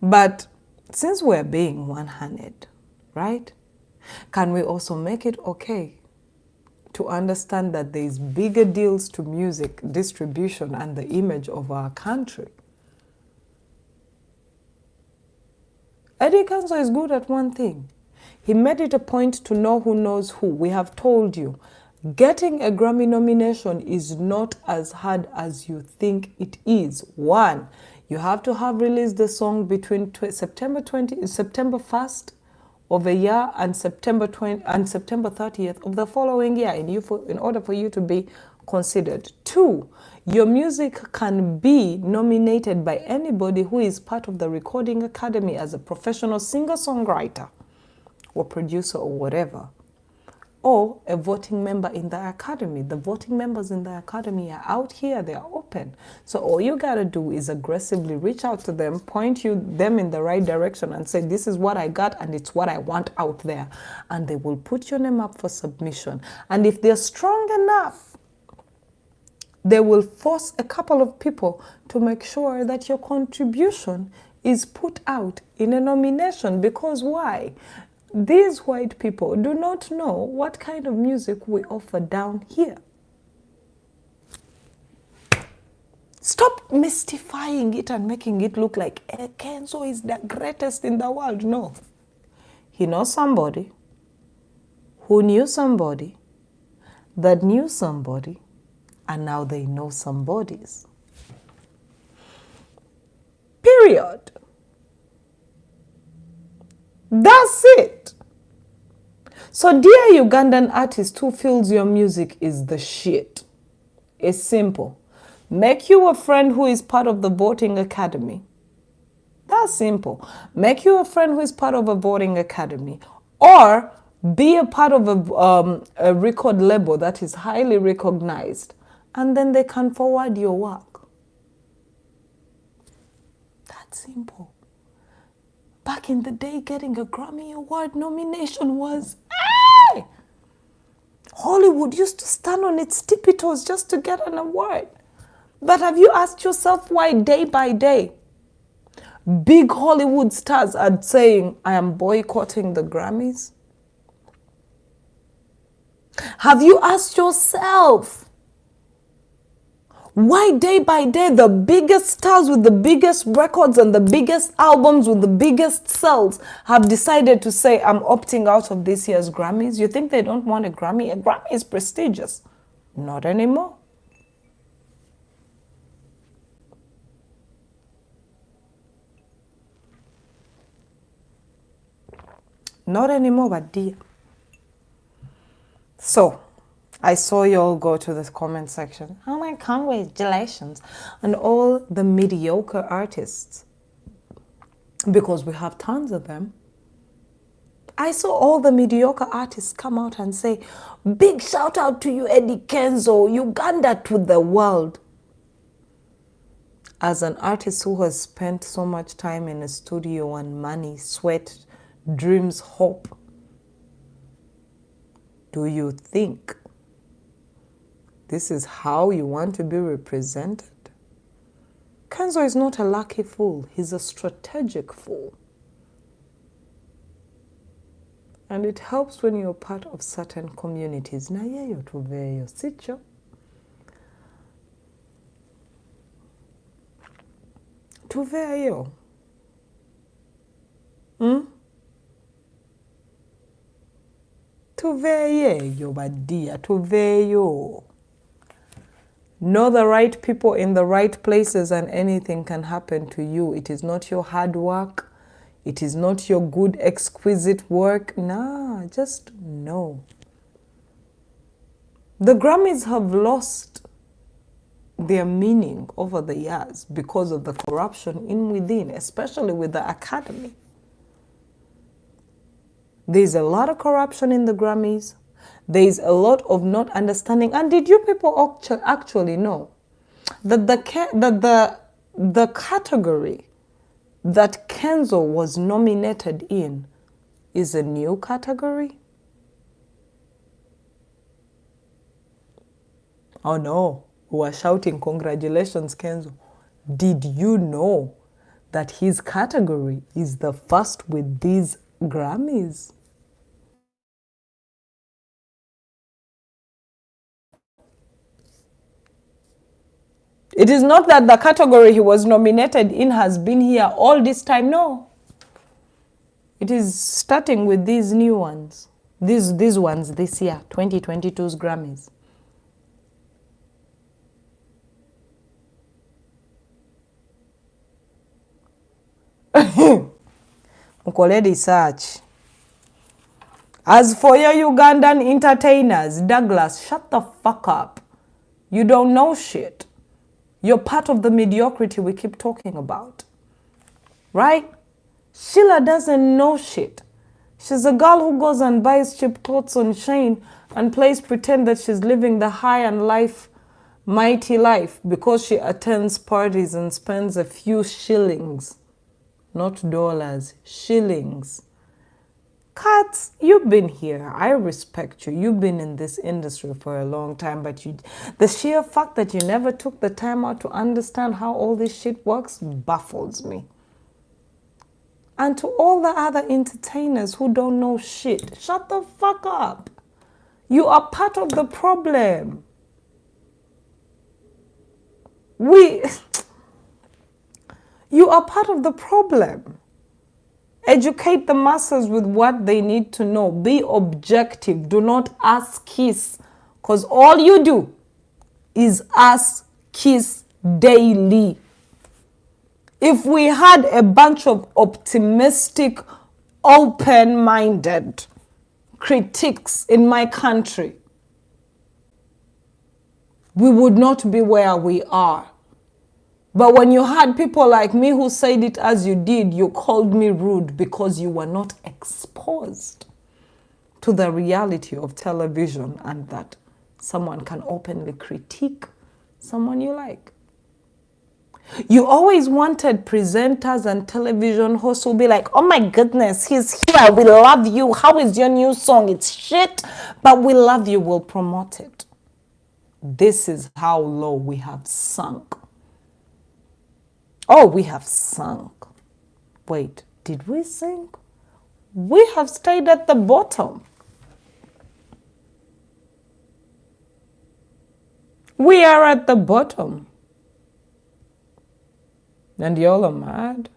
But since we're being one-handed, right? Can we also make it okay to understand that there is bigger deals to music distribution and the image of our country? Eddie Kenzo is good at one thing. He made it a point to know who knows who. We have told you, getting a Grammy nomination is not as hard as you think it is. One, you have to have released the song between September 1st of a year and September 30th of the following year in order for you to be considered. Two, your music can be nominated by anybody who is part of the Recording Academy as a professional singer-songwriter or producer or whatever, or a voting member in the academy. The voting members in the academy are out here, they are open. So all you gotta do is aggressively reach out to them, point them in the right direction and say, this is what I got and it's what I want out there. And they will put your name up for submission. And if they're strong enough, they will force a couple of people to make sure that your contribution is put out in a nomination. Because why? These white people do not know what kind of music we offer down here. Stop mystifying it and making it look like Kenzo is the greatest in the world. No. He knows somebody who knew somebody that knew somebody, and now they know somebodies. Period. That's it. So dear Ugandan artist who feels your music is the shit, it's simple. Make you a friend who is part of the voting academy. That's simple. Make you a friend who is part of a voting academy, or be a part of a record label that is highly recognized, and then they can forward your work. That's simple. Back in the day, getting a Grammy Award nomination was, hey! Hollywood used to stand on its tippy toes just to get an award. But have you asked yourself why day by day, big Hollywood stars are saying, I am boycotting the Grammys? Have you asked yourself why day by day the biggest stars with the biggest records and the biggest albums with the biggest sales have decided to say, I'm opting out of this year's Grammys? You think they don't want a Grammy? A Grammy is prestigious. Not anymore. Not anymore, but dear. So, I saw you all go to this comment section. Oh my, congratulations on all the mediocre artists. Because we have tons of them. I saw all the mediocre artists come out and say, big shout out to you, Eddie Kenzo, Uganda to the world. As an artist who has spent so much time in a studio and money, sweat, dreams, hope, do you think this is how you want to be represented? Kenzo is not a lucky fool. He's a strategic fool. And it helps when you're part of certain communities. Na yeyo tuveyo sicho. tuveeyo. Tuveeyo badia, tuveeyo. Know the right people in the right places and anything can happen to you. It is not your hard work. It is not your good, exquisite work. Nah, just know. The Grammys have lost their meaning over the years because of the corruption in within, especially with the Academy. There's a lot of corruption in the Grammys. There's a lot of not understanding. And did you people actually know that the category that Kenzo was nominated in is a new category? Oh no, we were shouting, congratulations, Kenzo. Did you know that his category is the first with these Grammys? It is not that the category he was nominated in has been here all this time. No. It is starting with these new ones. These ones this year, 2022's Grammys. Mukole research. As for your Ugandan entertainers, Douglas, shut the fuck up. You don't know shit. You're part of the mediocrity we keep talking about. Right? Sheila doesn't know shit. She's a girl who goes and buys cheap clothes on Shein and plays pretend that she's living the high and mighty life because she attends parties and spends a few shillings. Not dollars, shillings. Katz, you've been here. I respect you. You've been in this industry for a long time, but the sheer fact that you never took the time out to understand how all this shit works baffles me. And to all the other entertainers who don't know shit, shut the fuck up. You are part of the problem. You are part of the problem. Educate the masses with what they need to know. Be objective. Do not ask kiss. Because all you do is ask kiss daily. If we had a bunch of optimistic, open-minded critics in my country, we would not be where we are. But when you had people like me who said it as you did, you called me rude because you were not exposed to the reality of television and that someone can openly critique someone you like. You always wanted presenters and television hosts who be like, oh my goodness, he's here, we love you. How is your new song? It's shit, but we love you, we'll promote it. This is how low we have sunk. Oh, we have sunk. Wait, did we sink? We have stayed at the bottom. We are at the bottom. And y'all are mad.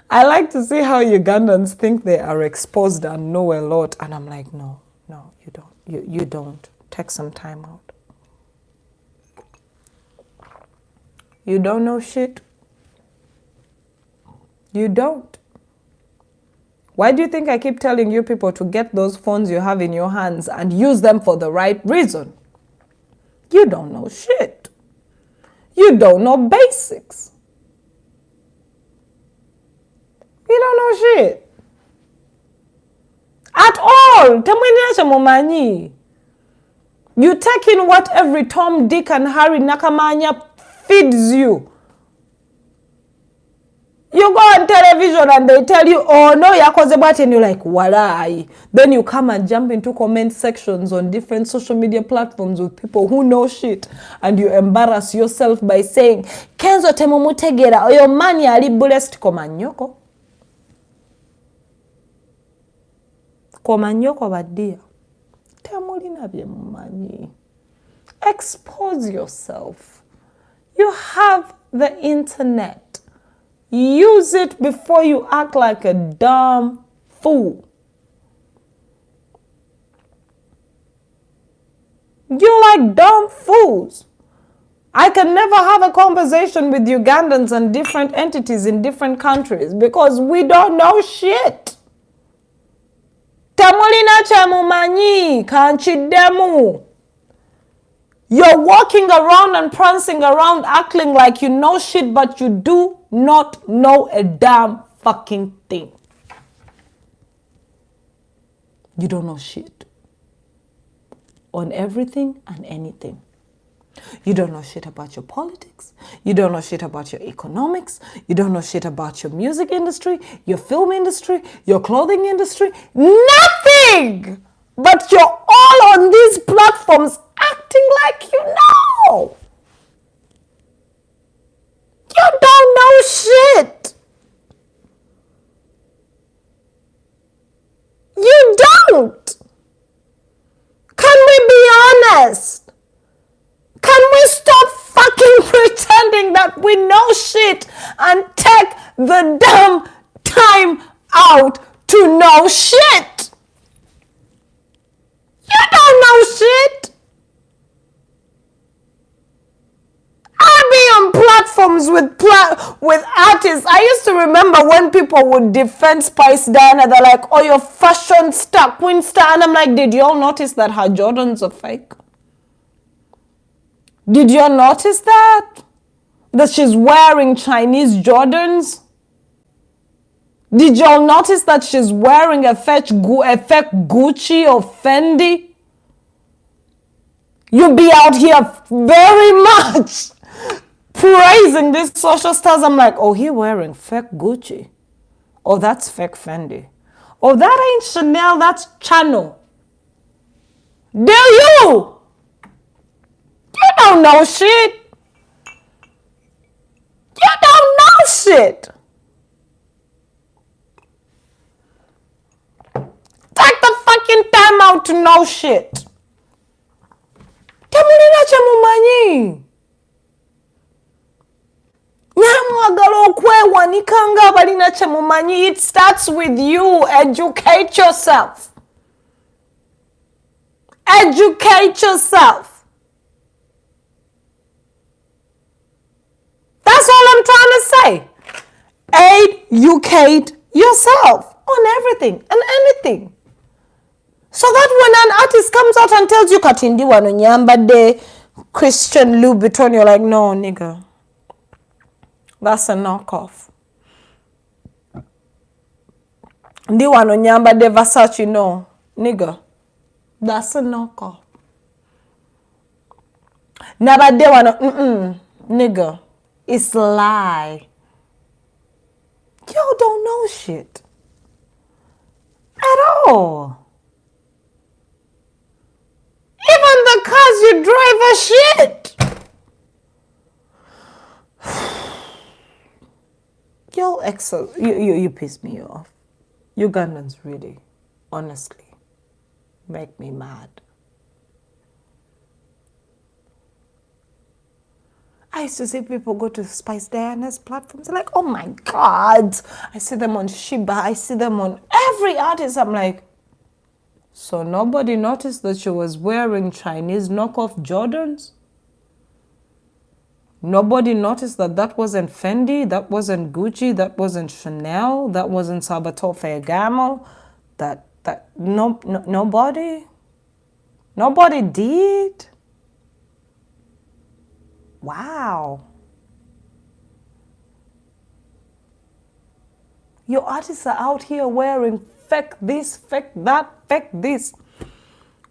I like to see how Ugandans think they are exposed and know a lot. And I'm like, no, you don't. You don't. Take some time out. You don't know shit. You don't. Why do you think I keep telling you people to get those phones you have in your hands and use them for the right reason? You don't know shit. You don't know basics. You don't know shit. At all. You take in what every Tom, Dick, and Harry Nakamanya feeds you. You go on television and they tell you, oh no, yakoze and you're like, walai. Then you come and jump into comment sections on different social media platforms with people who know shit, and you embarrass yourself by saying, Kenzo temumutegera, oyo mani ali blessed komanyoko. Komanyoko badia. Temulina bye mumanyi. Expose yourself. You have the internet. Use it before you act like a dumb fool. You're like dumb fools. I can never have a conversation with Ugandans and different entities in different countries because we don't know shit. Temulina chemumanyi kanchidemu. You're walking around and prancing around acting like you know shit, but you do not know a damn fucking thing. You don't know shit on everything and anything. You don't know shit about your politics. You don't know shit about your economics. You don't know shit about your music industry, your film industry, your clothing industry. Nothing! But you're all on these platforms acting like you know. You don't know shit. You don't. Can we be honest? Can we stop fucking pretending that we know shit and take the damn time out to know shit? You don't know shit. I be on platforms with artists. I used to remember when people would defend Spice Diana, they're like, oh, your fashion star, Queen Star. And I'm like, did y'all notice that her Jordans are fake? Did you notice that? That she's wearing Chinese Jordans? Did y'all notice that she's wearing a fake Gucci or Fendi? You be out here very much praising these social stars. I'm like, oh, he wearing fake Gucci. Oh, that's fake Fendi. Oh, that ain't Chanel, that's Channel. Do you? You don't know shit. You don't know shit. Take the fucking time out to know shit. Temulina chemumanyi. Nyamwagala okwewa nikanga balina chemumanyi. It starts with you. Educate yourself. Educate yourself. That's all I'm trying to say. Educate yourself on everything and anything. So that when an artist comes out and tells you, Katindi wano nyambade Christian Louboutin, you're like, no, nigga. That's a knockoff. Ndi wano nyambade Versace, no, nigga. That's a knockoff. Nabade wano, nigga. It's a lie. Y'all don't know shit. At all. Even the cars you drive are shit. Y'all you piss me off. Ugandans really, honestly, make me mad. I used to see people go to Spice Diana's platforms. Like, oh my God. I see them on Shiba. I see them on every artist. I'm like, so nobody noticed that she was wearing Chinese knockoff Jordans? Nobody noticed that that wasn't Fendi, that wasn't Gucci, that wasn't Chanel, that wasn't Salvatore Ferragamo, nobody did. Wow. Your artists are out here wearing fake this, fake that, fake this.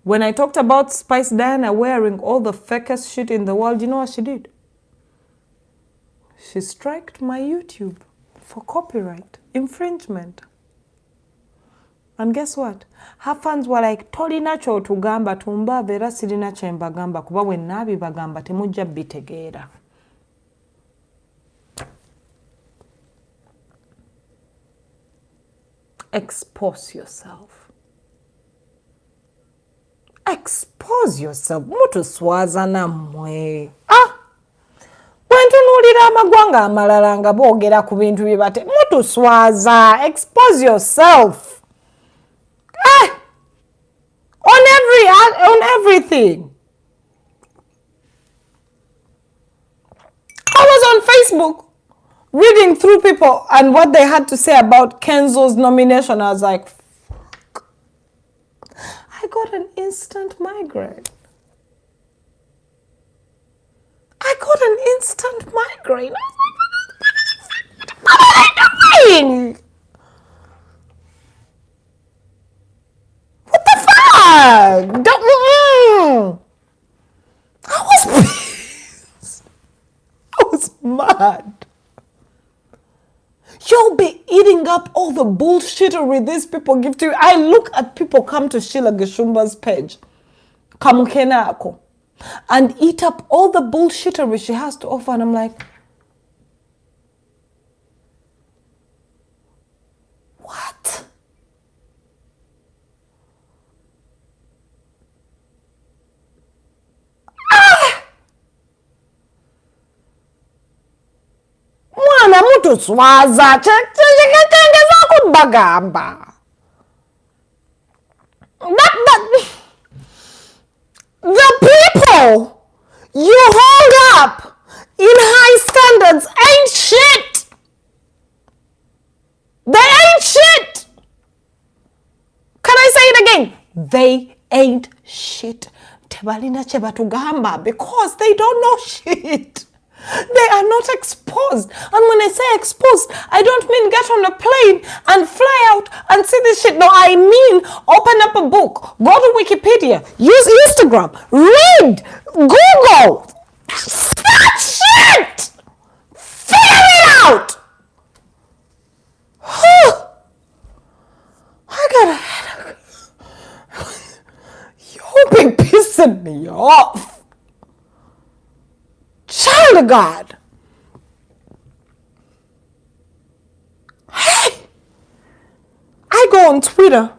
When I talked about Spice Diana wearing all the fakest shit in the world, you know what she did? She striked my YouTube for copyright infringement. And guess what? Her fans were like, tolina kyo tugamba tumba vera sirina kye mbagamba kuba bwe nabibagamba temujja bitegeera. Expose yourself. Expose yourself. Mutuswaza nammwe. When Muwulira amagwanga amalala nga boogera ku bintu bye bate mutuswaza. Expose yourself. On everything. I was on Facebook reading through people and what they had to say about Kenzo's nomination. I was like, fuck. I got an instant migraine. I was like, what am I doing? What the fuck? I was pissed. I was mad. You'll be eating up all the bullshittery these people give to you. I look at people come to Sheila Gishumba's page, Kamukenako, and eat up all the bullshittery she has to offer, and I'm like, what? Mwana mutuswaza chekengeza kubagamba. The people you hold up in high standards ain't shit. They ain't shit. Can I say it again? They ain't shit. Tebalina chebatugamba because they don't know shit. They are not exposed. And when I say exposed, I don't mean get on a plane and fly out and see this shit. No, I mean open up a book, go to Wikipedia, use Instagram, read, Google, start shit, figure it out. I got a headache. You'll be pissing me off. Child of God. Hey, I go on Twitter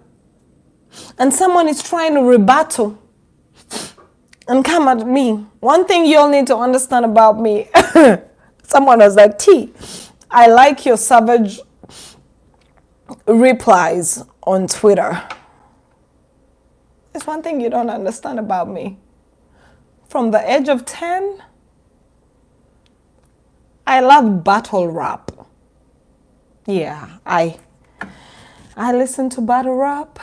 and someone is trying to rebuttal and come at me. One thing you all need to understand about me, someone was like, T, I like your savage replies on Twitter. There's one thing you don't understand about me. From the age of 10, I love battle rap. Yeah, I listen to battle rap.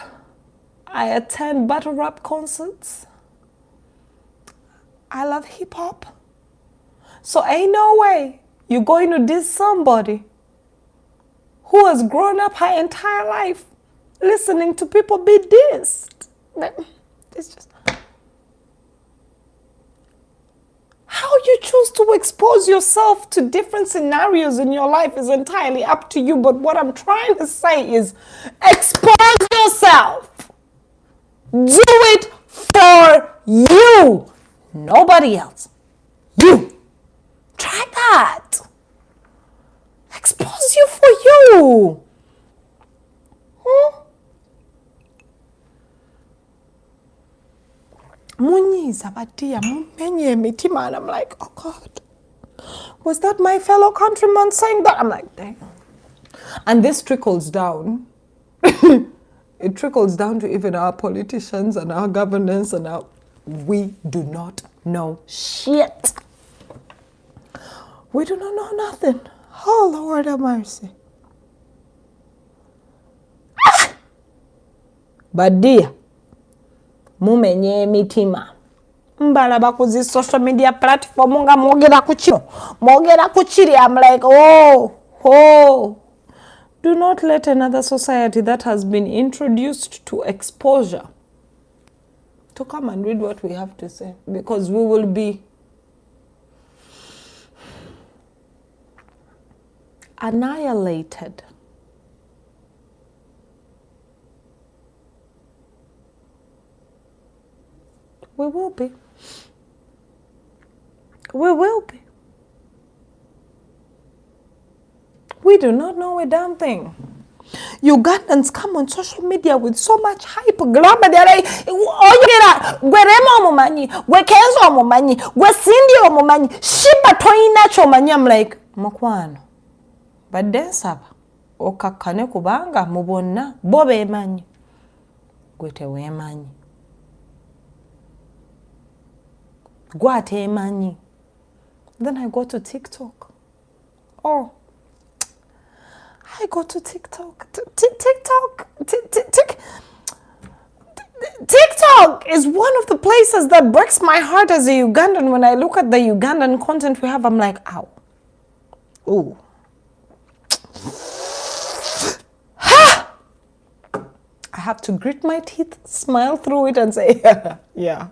I attend battle rap concerts. I love hip hop. So ain't no way you're going to diss somebody who has grown up her entire life listening to people be dissed. It's just... How you choose to expose yourself to different scenarios in your life is entirely up to you. But what I'm trying to say is expose yourself. Do it for you. Nobody else. You. Try that. Expose you for you. Munyiza batia mumenye mitima, and I'm like, oh God, was that my fellow countryman saying that? I'm like, dang. And this trickles down. It trickles down to even our politicians and our governance and our... We do not know shit. We do not know nothing. Oh, Lord have mercy. But dear, mumenye mitima. Mbalaba kuzi social media platform nga mwogera kuchino. Mwogera kuchiri. I'm like, oh. Do not let another society that has been introduced to exposure to come and read what we have to say, because we will be annihilated. We will be. We will be. We do not know a damn thing. Ugandans come on social media with so much hype, glamour. They're like, oh, you get that? Rema omumanyi, Kenzo omumanyi, Cindy omumanyi, Shiba toina chomanyi. I'm like, mukwano. But then saba, okakane kubanga mubona, bobe emanyi. Gwete wemanyi. Gwate emanyi. Then I go to TikTok. Oh. I go to TikTok. TikTok is one of the places that breaks my heart as a Ugandan. When I look at the Ugandan content we have, I'm like, ow. Ooh. I have to grit my teeth, smile through it, and say, yeah.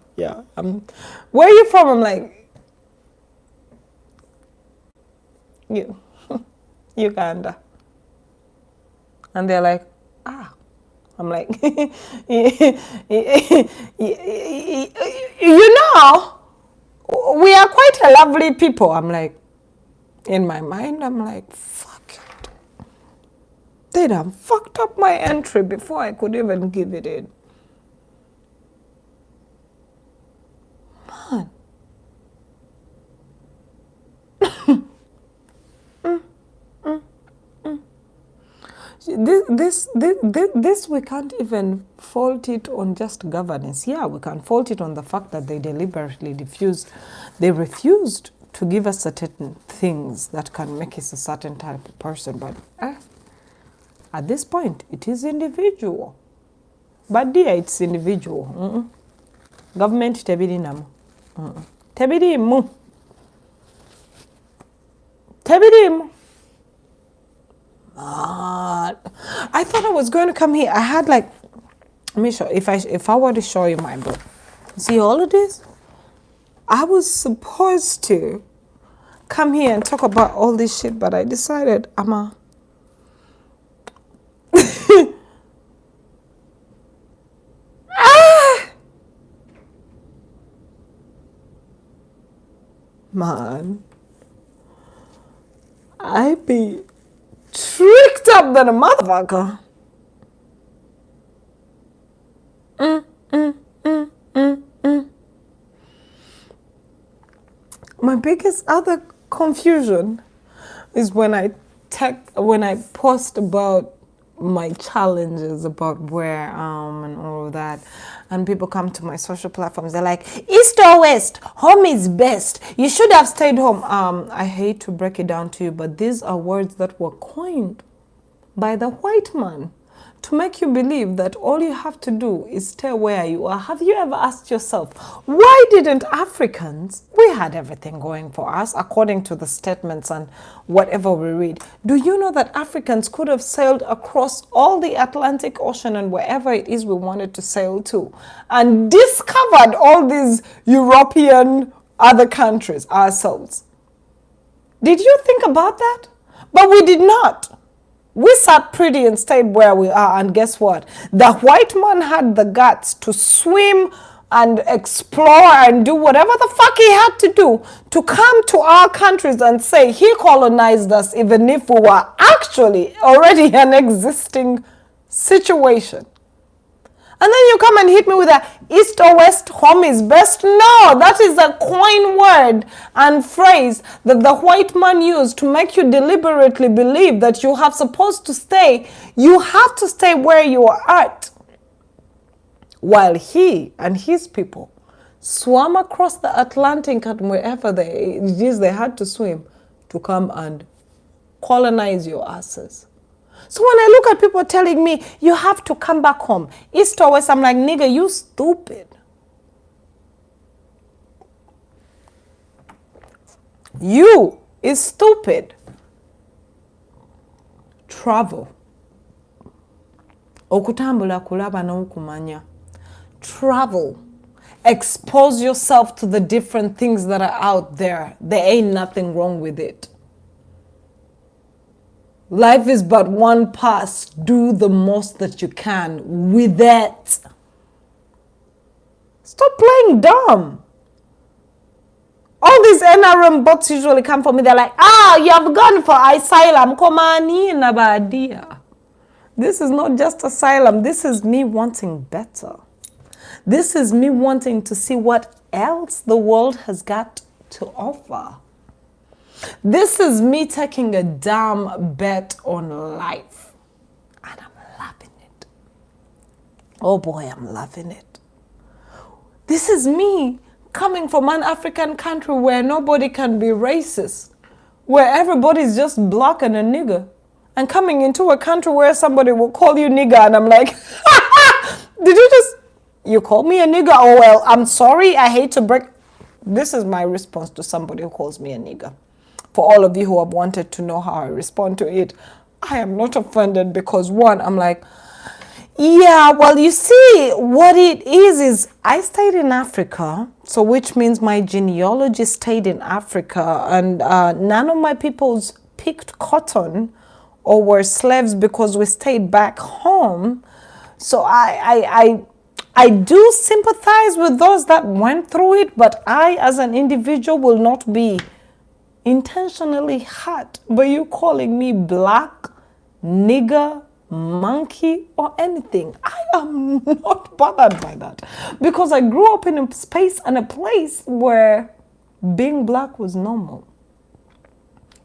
Where are you from? I'm like, Uganda. And they're like, ah. I'm like, you know, we are quite a lovely people. I'm like, in my mind, I'm like, fuck it. They done fucked up my entry before I could even give it in. Man. This we can't even fault it on just governance. Yeah, we can fault it on the fact that they deliberately refused to give us certain things that can make us a certain type of person. But at this point, it is individual. But dear, it's individual. Government tebiri namu. Tebiri mu. Tebiri mu. I thought I was going to come here. I had like, let me show. If I were to show you my book, see all of this. I was supposed to come here and talk about all this shit, but I decided man, I be tricked up than a motherfucker. My biggest other confusion is when I post about my challenges, about where and all of that, and people come to my social platforms. They're like, East or West, home is best. You should have stayed home. I hate to break it down to you, but these are words that were coined by the white man to make you believe that all you have to do is stay where you are. Have you ever asked yourself, why didn't Africans, we had everything going for us according to the statements and whatever we read. Do you know that Africans could have sailed across all the Atlantic Ocean and wherever it is we wanted to sail to and discovered all these European other countries ourselves? Did you think about that? But we did not. We sat pretty and stayed where we are, and guess what? The white man had the guts to swim and explore and do whatever the fuck he had to do to come to our countries and say he colonized us even if we were actually already an existing situation. And then you come and hit me with a East or West, home is best. No, that is a coin word and phrase that the white man used to make you deliberately believe that you have supposed to stay. You have to stay where you are at. While he and his people swam across the Atlantic and wherever it is they had to swim to come and colonize your asses. So when I look at people telling me, you have to come back home, East or West, I'm like, nigga, you stupid. You is stupid. Travel. Okutambula kulaba na ukumanya. Travel. Expose yourself to the different things that are out there. There ain't nothing wrong with it. Life is but one pass. Do the most that you can with it. Stop playing dumb. All these NRM bots usually come for me. They're like, you have gone for asylum. Komani nabadia. This is not just asylum. This is me wanting better. This is me wanting to see what else the world has got to offer. This is me taking a damn bet on life. And I'm loving it. Oh boy, I'm loving it. This is me coming from an African country where nobody can be racist, where everybody's just black and a nigger, and coming into a country where somebody will call you nigger, and I'm like, did you call me a nigger? Oh well, I'm sorry, I hate to break. This is my response to somebody who calls me a nigger. For all of you who have wanted to know how I respond to it, I am not offended because one, I'm like, yeah, well, you see, what it is I stayed in Africa, so which means my genealogy stayed in Africa, and none of my peoples picked cotton or were slaves because we stayed back home. So I do sympathize with those that went through it, but I, as an individual, will not be intentionally hurt by you calling me black, nigger, monkey, or anything. I am not bothered by that because I grew up in a space and a place where being black was normal.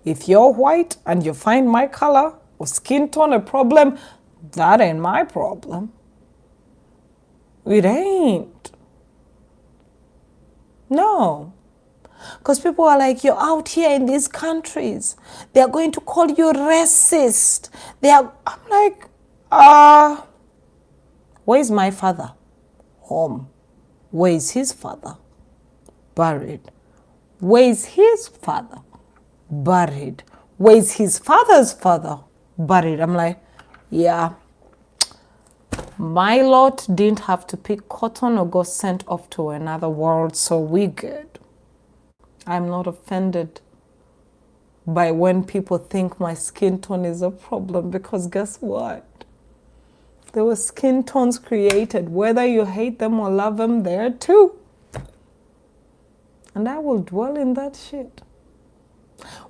If you're white and you find my color or skin tone a problem, that ain't my problem. It ain't. No. Because people are like, you're out here in these countries, they're going to call you racist. I'm like, where's my father? Home. Where's his father? Buried. Where's his father? Buried. Where's his father's father? Buried. I'm like, yeah. My lot didn't have to pick cotton or go sent off to another world, so we good. I'm not offended by when people think my skin tone is a problem, because guess what? There were skin tones created. Whether you hate them or love them, there too. And I will dwell in that shit.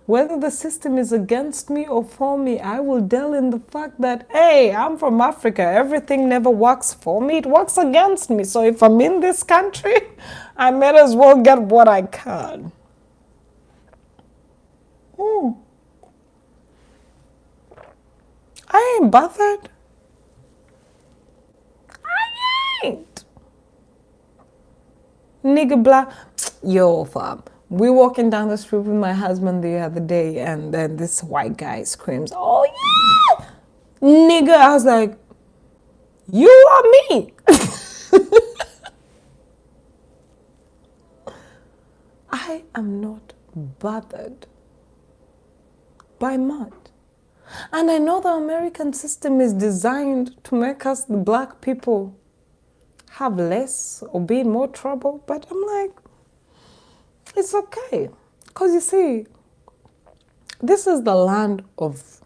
Whether the system is against me or for me, I will dwell in the fact that, hey, I'm from Africa. Everything never works for me. It works against me. So if I'm in this country, I might as well get what I can. I ain't bothered. I ain't. Nigga black. Yo, fam. We walking down the street with my husband the other day, and then this white guy screams, oh yeah! Nigga, I was like, you are me. I am not bothered by much. And I know the American system is designed to make us, the black people, have less or be in more trouble, but I'm like, it's okay. Because you see, this is the land of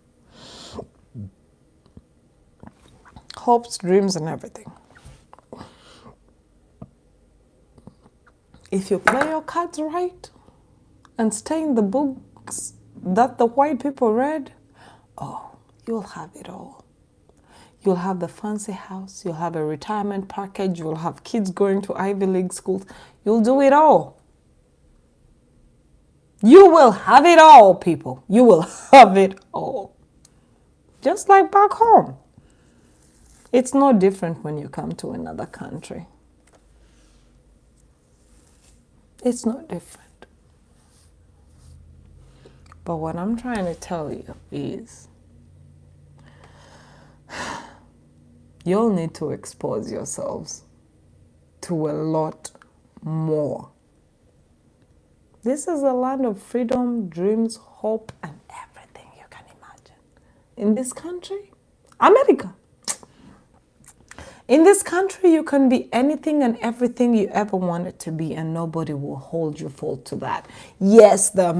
hopes, dreams, and everything. If you play your cards right and stay in the books that the white people read, oh, you'll have it all. You'll have the fancy house, you'll have a retirement package, you'll have kids going to Ivy League schools. You'll do it all. You will have it all, people. You will have it all. Just like back home. It's no different when you come to another country. It's not different. But what I'm trying to tell you is, you'll need to expose yourselves to a lot more. This is a land of freedom, dreams, hope, and everything you can imagine. In this country, America. In this country, you can be anything and everything you ever wanted to be, and nobody will hold you fault to that. Yes, the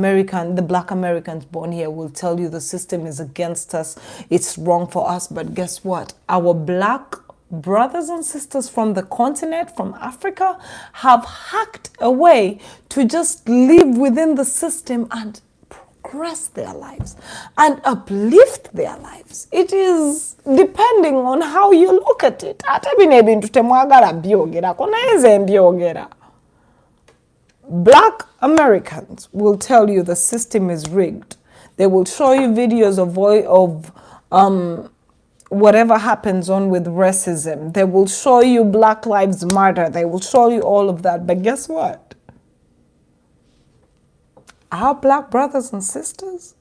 black Americans born here will tell you the system is against us, it's wrong for us, but guess what? Our black brothers and sisters from the continent, from Africa, have hacked a way to just live within the system and progress. progress their lives and uplift their lives. It is depending on how you look at it. Ate bino ebintu temwagala byogerako naye nze mbyogera. Black Americans will tell you the system is rigged. They will show you videos of whatever happens on with racism. They will show you Black Lives Matter. They will show you all of that. But guess what? Our black brothers and sisters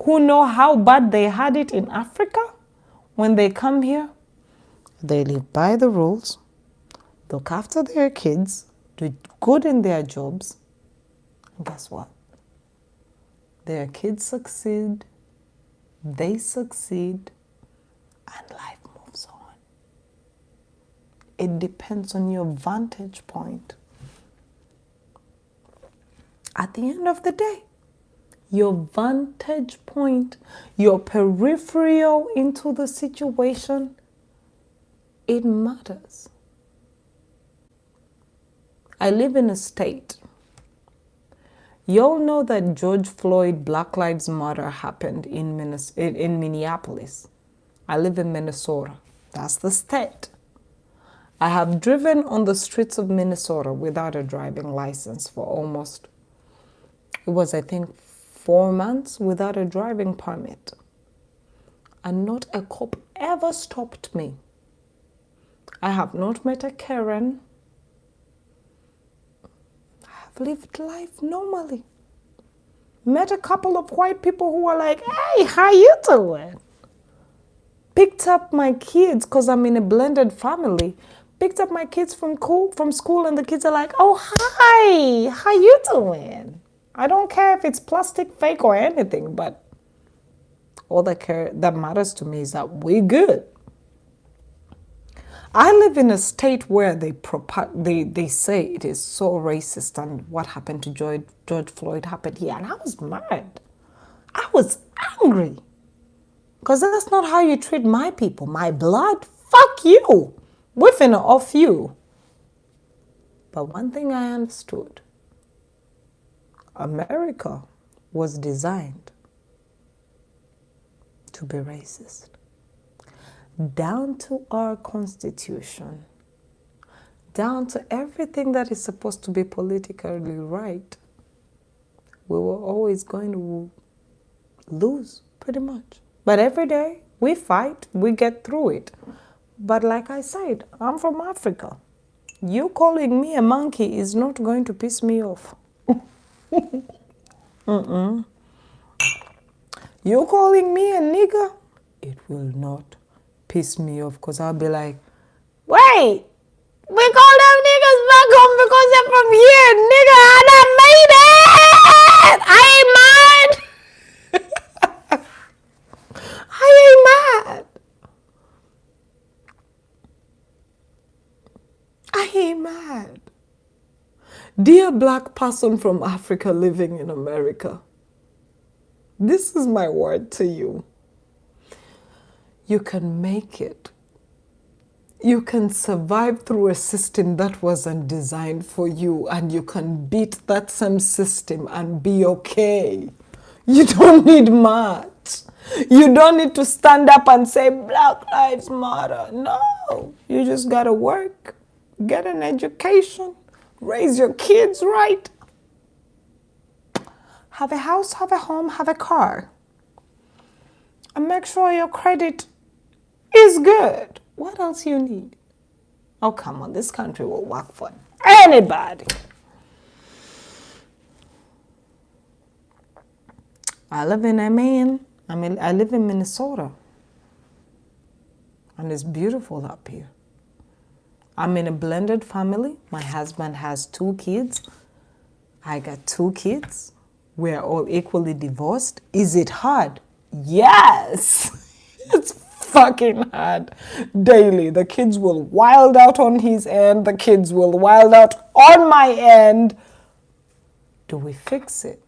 who know how bad they had it in Africa, when they come here, they live by the rules, look after their kids, do good in their jobs. And guess what? Their kids succeed, they succeed, and life moves on. It depends on your vantage point. At the end of the day, your vantage point, your peripheral into the situation, it matters. I live in a state. You all know that George Floyd Black Lives Matter happened in Minneapolis. I live in Minnesota. That's the state. I have driven on the streets of Minnesota without a driving license for almost, it was I think 4 months without a driving permit. And not a cop ever stopped me. I have not met a Karen. I have lived life normally. Met a couple of white people who were like, hey, how you doing? Picked up my kids, because I'm in a blended family. Picked up my kids from school and the kids are like, oh, hi, how you doing? I don't care if it's plastic, fake, or anything, but all that matters to me is that we're good. I live in a state where they say it is so racist and what happened to George Floyd happened here. And I was mad. I was angry. Because that's not how you treat my people. My blood, fuck you. We're finna off you. But one thing I understood. America was designed to be racist. Down to our Constitution, down to everything that is supposed to be politically right, we were always going to lose, pretty much. But every day, we fight, we get through it. But like I said, I'm from Africa. You calling me a monkey is not going to piss me off. You calling me a nigger, it will not piss me off, because I'll be like, wait, we call them niggas back home because they're from here, nigga, and I made it! I ain't mad! I ain't mad! I ain't mad. Dear black person from Africa living in America, this is my word to you. You can make it. You can survive through a system that wasn't designed for you, and you can beat that same system and be okay. You don't need much. You don't need to stand up and say Black Lives Matter. No, you just gotta work, get an education, raise your kids right, have a house, have a home, have a car, and make sure your credit is good. What else you need? Oh, come on, this country will work for anybody. I live in I live in Minnesota, and it's beautiful up here. I'm in a blended family. My husband has 2 kids. I got 2 kids. We're all equally divorced. Is it hard? Yes! It's fucking hard. Daily. The kids will wild out on his end. The kids will wild out on my end. Do we fix it?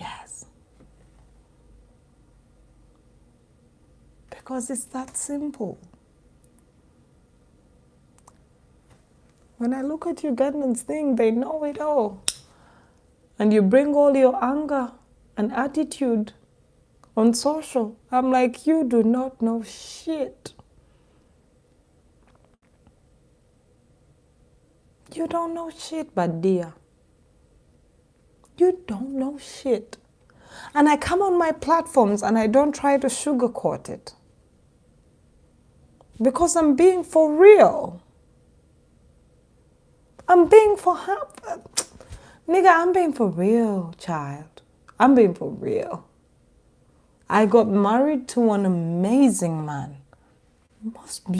Yes. Because it's that simple. When I look at Ugandans think they know it all. And you bring all your anger an attitude on social. I'm like, you do not know shit. You don't know shit, but dear, you don't know shit. And I come on my platforms and I don't try to sugarcoat it. Because I'm being for real. I'm being for nigga, I'm being for real, child. I'm being for real. I got married to an amazing man. Most